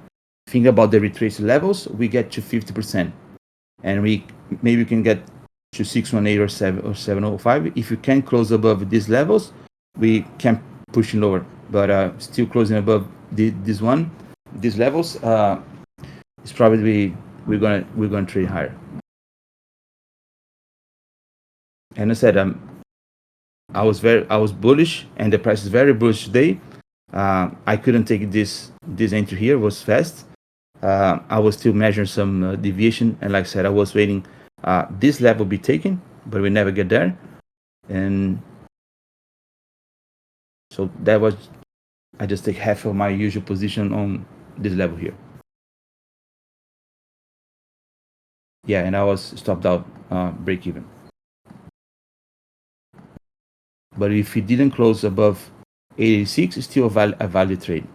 think about the retrace levels, we get to 50%, and we maybe can get to 618 or 705. If you can close above these levels, we can push lower, but still closing above these levels, it's probably we're gonna trade higher. And I said I was bullish, and the price is very bullish today. I couldn't take this entry here, it was fast. I was still measuring some deviation, and like I said, I was waiting this level be taken, but we never get there. And so that was, I just take half of my usual position on this level here. Yeah, and I was stopped out break even. But if it didn't close above 86, it's still a valid trade.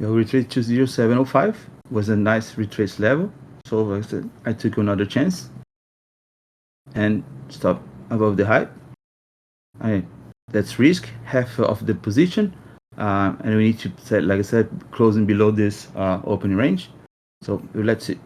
Your retrace to 0705 was a nice retrace level. So like I said, I took another chance and stop above the high. That's risk, half of the position. And we need to set, like I said, closing below this opening range. So let's see.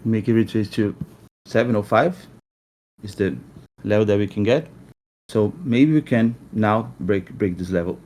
make it retrace to 705 is the level that we can get. So maybe we can now break this level.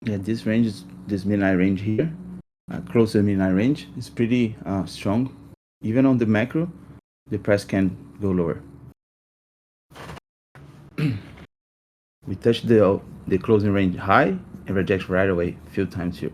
Yeah, this range is this midnight range here, close to the midnight range, is pretty strong. Even on the macro, the price can go lower. We touched the closing range high and reject right away a few times here.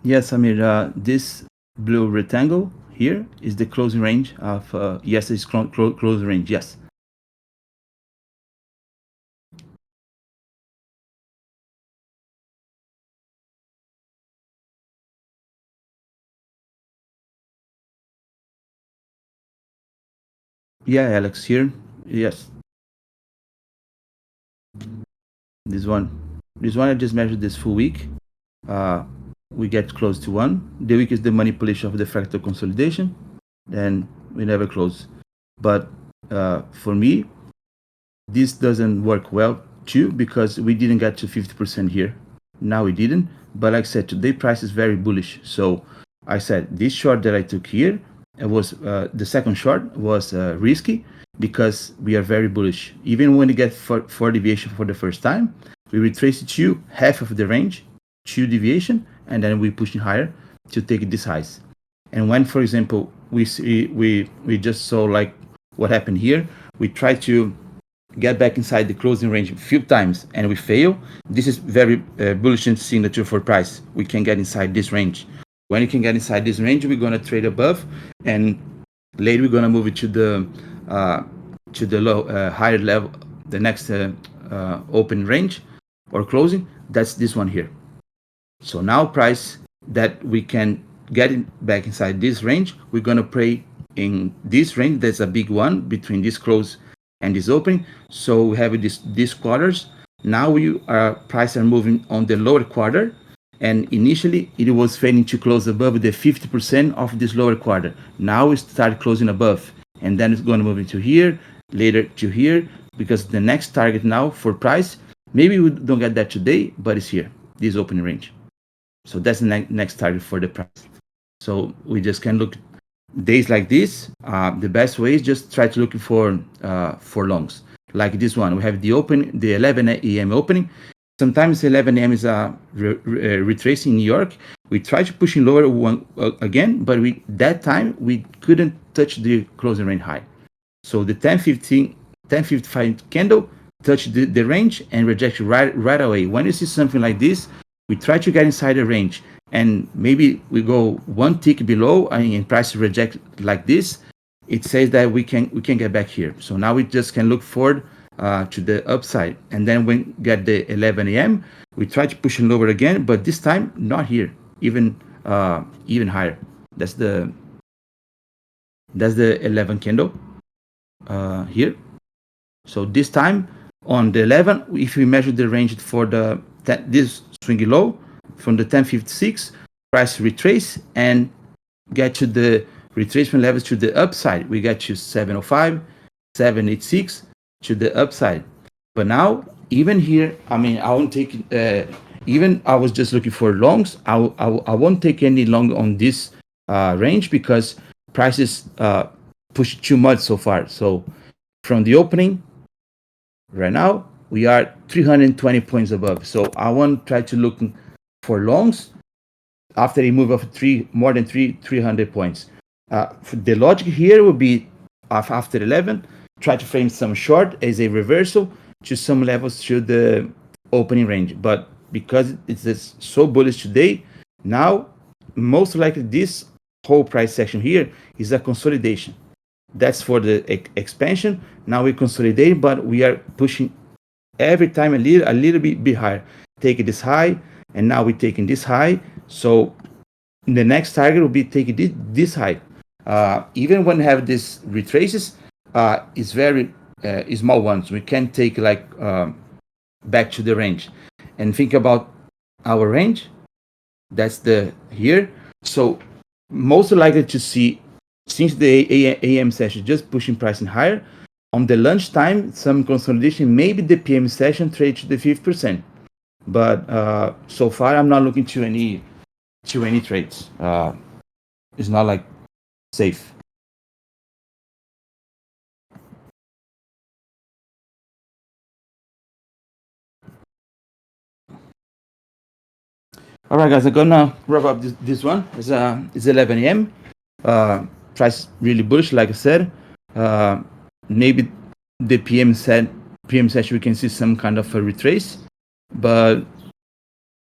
Yes, Amir, this blue rectangle here is the closing range of, yes, it's closing range, yes. Yeah, Alex, here, yes. This one. This one I just measured this full week. Uh, we get close to 1. The week is the manipulation of the fractal consolidation. Then we never close. But for me, this doesn't work well too because we didn't get to 50% here. Now we didn't. But like I said, today price is very bullish. So I said this short that I took here, it was the second short was risky because we are very bullish. Even when we get 4 deviation for the first time, we retrace it to half of the range, 2 deviation, and then we pushing higher to take this highs. And when, for example, we just saw like what happened here, we try to get back inside the closing range a few times and we fail. This is very bullish signature for price. We can get inside this range. When you can get inside this range, we're gonna trade above, and later we're gonna move it to the low higher level, the next open range or closing. That's this one here. So now price that we can get back inside this range, we're gonna play in this range. There's a big one between this close and this opening. So we have these quarters. Now we price are moving on the lower quarter, and initially it was failing to close above the 50% of this lower quarter. Now we start closing above, and then it's going to move into here, later to here, because the next target now for price, maybe we don't get that today, but it's here, this opening range. So that's the next target for the price. So we just can look days like this. The best way is just try to look for longs. Like this one, we have the 11 a.m. opening. Sometimes 11 a.m. is retracing New York. We try to push in lower one again, but that time we couldn't touch the closing range high. So the 10:55 candle touched the range and rejected right away. When you see something like this, we try to get inside the range, and maybe we go one tick below and price reject like this. It says that we can get back here. So now we just can look forward to the upside, and then when get the 11 a.m. we try to push in lower again, but this time not here, even higher. That's the 11 candle here. So this time on the 11, if we measure the range for this swing low from the 10:56, price retrace and get to the retracement levels to the upside. We get to 705, 786 to the upside. But now, even here, I mean, I won't take, even I was just looking for longs. I won't take any long on this range because prices pushed too much so far. So from the opening, right now, we are 320 points above. So I won't try to look for longs after a move of more than 300 points. The logic here would be after 11, try to frame some short as a reversal to some levels to the opening range. But because it's so bullish today, now most likely this whole price section here is a consolidation. That's for the expansion. Now we consolidate, but we are pushing every time a little bit higher. Taking this high, and now we're taking this high. So the next target will be taking this high. Even when we have this retraces, it's very small ones. We can take like back to the range, and think about our range. That's the here. So most likely to see, since the AM session just pushing pricing higher, on the lunchtime some consolidation, maybe the PM session trade to the 50%. But so far I'm not looking to any trades. It's not like safe. All right, guys, I'm gonna wrap up this one. It's 11 a.m. Price really bullish, like I said. Maybe the PM session we can see some kind of a retrace, but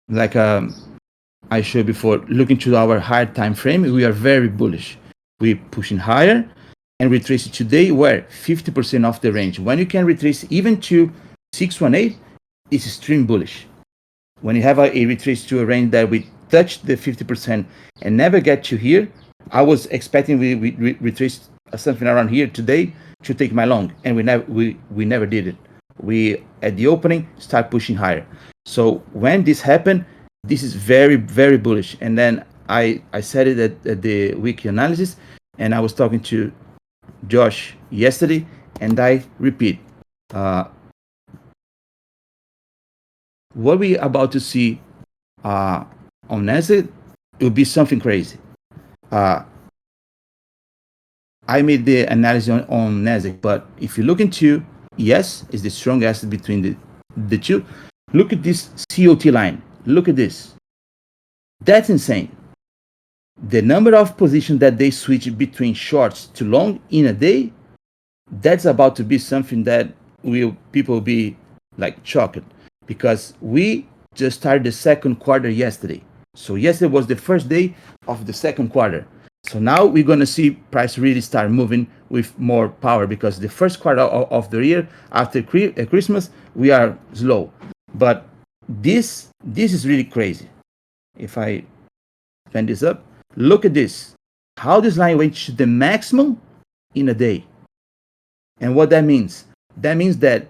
like I showed before, looking to our higher time frame, we are very bullish. We pushing higher, and retrace today we're 50% off the range. When you can retrace even to 618, it's extreme bullish. When you have a retrace to a range that we touched the 50% and never get to here, I was expecting we retrace something around here today to take my long, and we never did it. We at the opening start pushing higher. So when this happened, this is very very bullish. And then I said it at the weekly analysis, and I was talking to Josh yesterday, and I repeat, what we about to see on Nasdaq, it will be something crazy. I made the analysis on Nasdaq, but if you look into ES, is the strong asset between the two. Look at this COT line. Look at this. That's insane. The number of positions that they switch between shorts to long in a day, that's about to be something that people will be like shocked, because we just started the second quarter yesterday. So yesterday was the first day of the second quarter. So now we're going to see price really start moving with more power, because the first quarter of the year after Christmas, we are slow. But this is really crazy. If I fan this up, look at this. How this line went to the maximum in a day. And what that means? That means that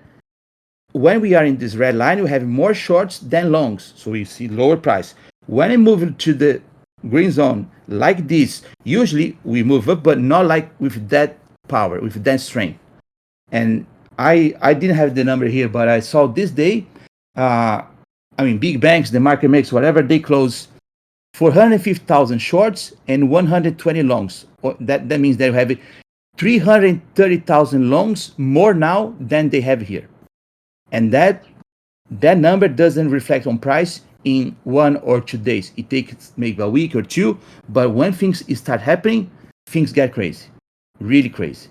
when we are in this red line, we have more shorts than longs. So we see lower price. When I move to the green zone like this, usually we move up, but not like with that power, with that strength. And I didn't have the number here, but I saw this day, big banks, the market makes, whatever, they close 450,000 shorts and 120 longs. That means they have 330,000 longs more now than they have here. And that number doesn't reflect on price in 1 or 2 days. It takes maybe a week or two, but when things start happening, things get crazy, really crazy.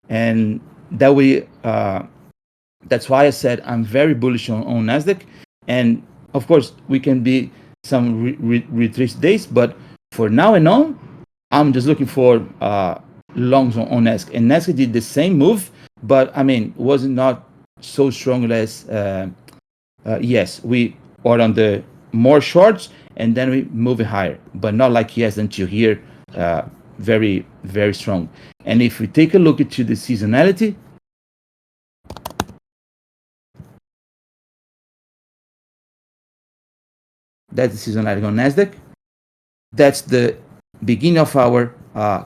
And that way, that's why I said I'm very bullish on Nasdaq. And of course, we can be some retrace days, but for now and on, I'm just looking for longs on Nasdaq. And Nasdaq did the same move, but was not so strong as yes, we are on the more shorts, and then we move it higher, but not like yes until here, very very strong. And if we take a look into the seasonality, that's the seasonality on Nasdaq. That's the beginning of our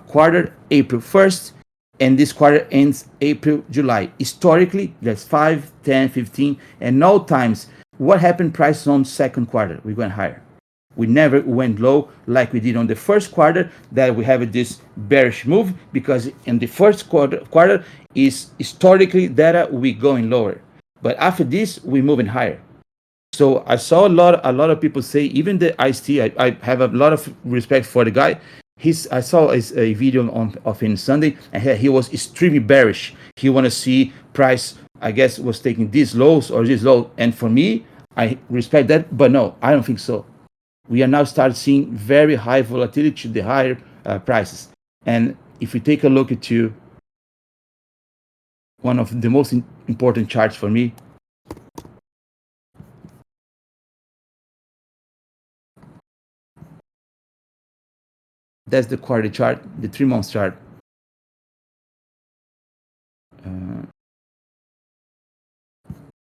quarter, April 1st, and this quarter ends April, July. Historically, that's 5, 10, 15, and all times, what happened price on second quarter? We went higher. We never went low like we did on the first quarter, that we have this bearish move, because in the first quarter is historically data we going lower. But after this, we moving higher. So I saw a lot of people say, even the ICT, I have a lot of respect for the guy. I saw a video of him Sunday, and he was extremely bearish. He want to see price, I guess, was taking these lows or this low. And for me, I respect that, but no, I don't think so. We are now starting seeing very high volatility to the higher prices. And if we take a look at one of the most important charts for me, that's the quarterly chart, the 3-month chart.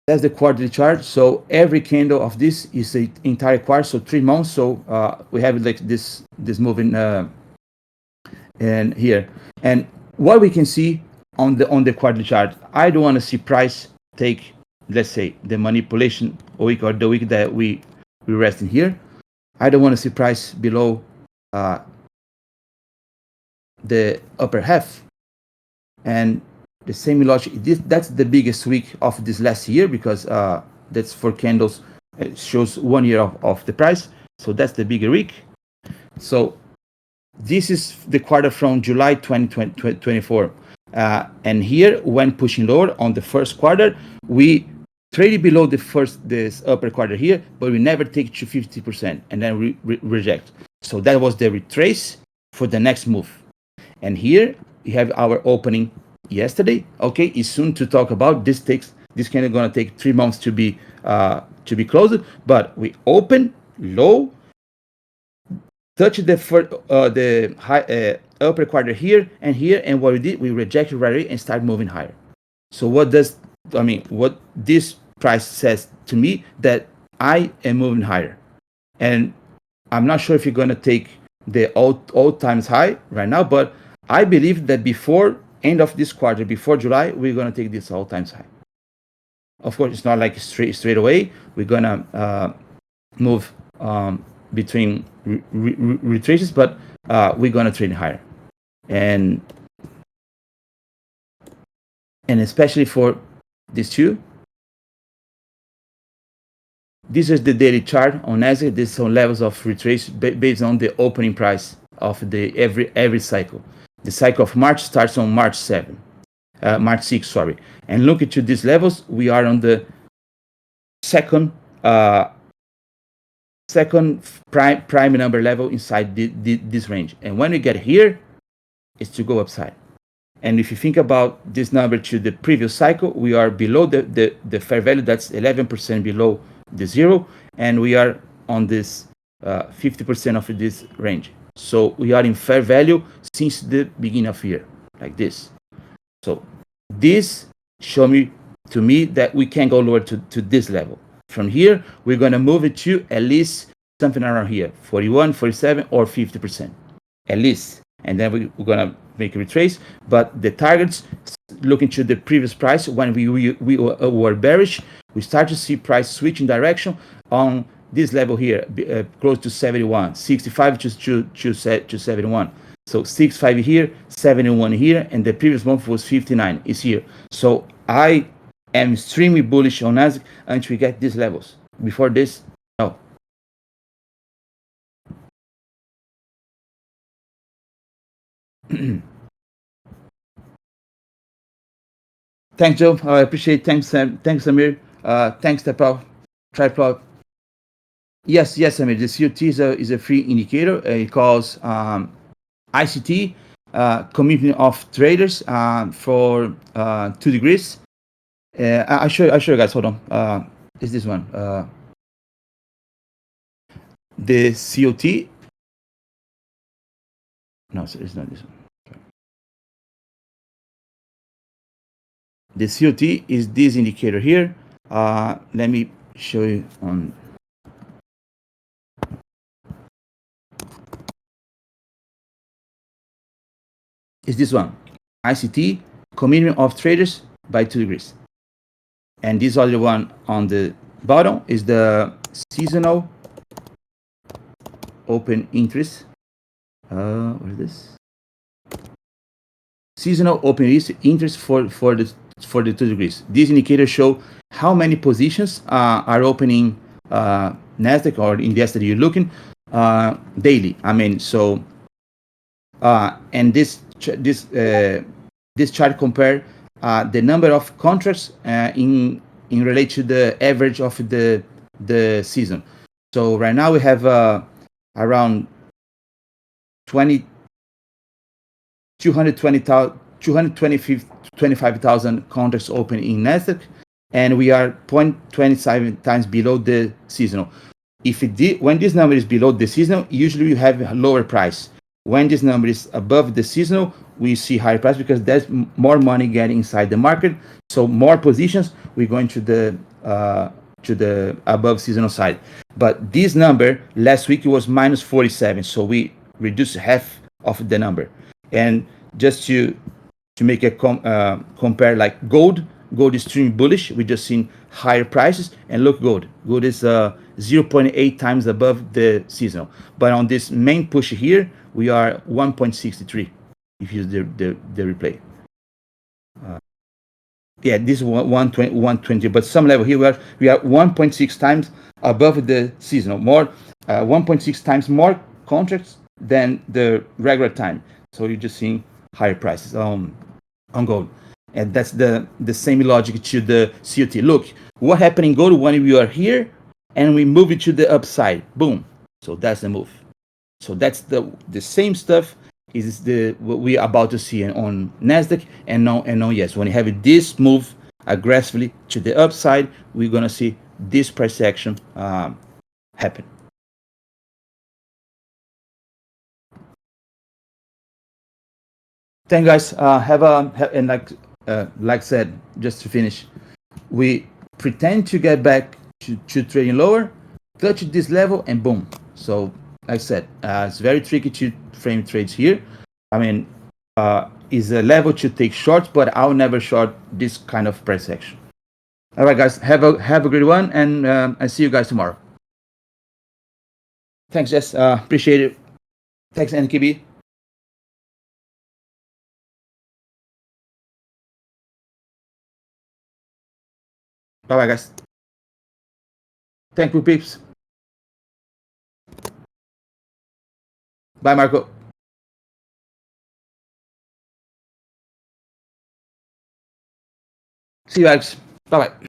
That's the quarterly chart. So every candle of this is the entire quarter, so 3 months. So we have like this moving and here. And what we can see on the quarterly chart, I don't want to see price take, let's say, the manipulation week or the week that we rest in here. I don't want to see price below the upper half. And the same logic, that's the biggest week of this last year, because that's 4 candles. It shows 1 year of the price. So that's the bigger week. So this is the quarter from July 2024. And here, when pushing lower on the first quarter, we traded below this upper quarter here, but we never take to 50% and then reject. So that was the retrace for the next move. And here we have our opening yesterday. Okay, it's soon to talk about this. This kind of gonna take 3 months to be closed, but we open low, touch the high upper quarter here, and what we did, we rejected right away and start moving higher. So what this price says to me, that I am moving higher, and I'm not sure if you're gonna take the all times high right now, but I believe that before end of this quarter, before July, we're gonna take this all times high. Of course, it's not like straight away. We're gonna move between retraces, but we're gonna trade higher, and especially for these two. This is the daily chart on Nasdaq. This is some levels of retrace based on the opening price of the every cycle. The cycle of March starts on March 6, sorry. And look into these levels. We are on the second prime number level inside this range. And when we get here, it's to go upside. And if you think about this number to the previous cycle, we are below the fair value. That's 11% below the zero, and we are on this 50% of this range. So we are in fair value since the beginning of year, like this. So this show to me that we can go lower to this level. From here, we're going to move it to at least something around here, 41, 47, or 50%, at least. And then we're going to make a retrace. But the targets, looking to the previous price, when we were bearish, we start to see price switching direction on this level here, close to 71, 65 to 71. So 65 here, 71 here, and the previous month was 59 is here. So I am extremely bullish on Nasdaq until we get these levels. Before this, no. Thanks, Joe. I appreciate it. Thanks, Amir. Thanks, Tripod. Yes, Amir. The COT is a free indicator. It calls ICT, Community of Traders, for 2 degrees. I'll show you guys. Hold on. Is this one? The COT. No, so it's not this one. The COT is this indicator here. Let me show you on. Is this one, ICT, Community of Traders by 2 degrees. And this other one on the bottom is the seasonal open interest. What is this? Seasonal open interest for the 2 degrees. These indicators show how many positions are opening Nasdaq or in the asset you're looking daily. I mean, so and this chart compare the number of contracts in relation to the average of the season. So right now we have around 225,000 contracts open in Nasdaq, and we are 0.27 times below the seasonal. When this number is below the seasonal, usually you have a lower price. When this number is above the seasonal, we see higher price because there's more money getting inside the market. So more positions, we're going to the above seasonal side. But this number last week it was minus 47, so we reduced half of the number. And just to make a compare, like gold is extremely bullish. We just seen higher prices, and look, gold is 0.8 times above the seasonal. But on this main push here, we are 1.63 if you use the replay. This is 120, but some level here we are 1.6 times above the seasonal, more 1.6 times more contracts than the regular time. So you're just seeing higher prices on gold. And that's the same logic to the COT. Look, what happened in gold when we are here and we move it to the upside? Boom. So that's the move. So that's the same stuff is what we are about to see on Nasdaq and on yes. When you have this move aggressively to the upside, we're gonna see this price action happen. Thank you guys. And like said, just to finish, we pretend to get back to trading lower, touch this level, and boom. So like I said, it's very tricky to frame trades here. I mean, is a level to take short, but I'll never short this kind of price action. All right, guys, have a great one, and I see you guys tomorrow. Thanks, Jess. Appreciate it. Thanks, NKB. Bye, bye, guys. Thank you, peeps. Bye, Marco. See you, Alex. Bye, bye.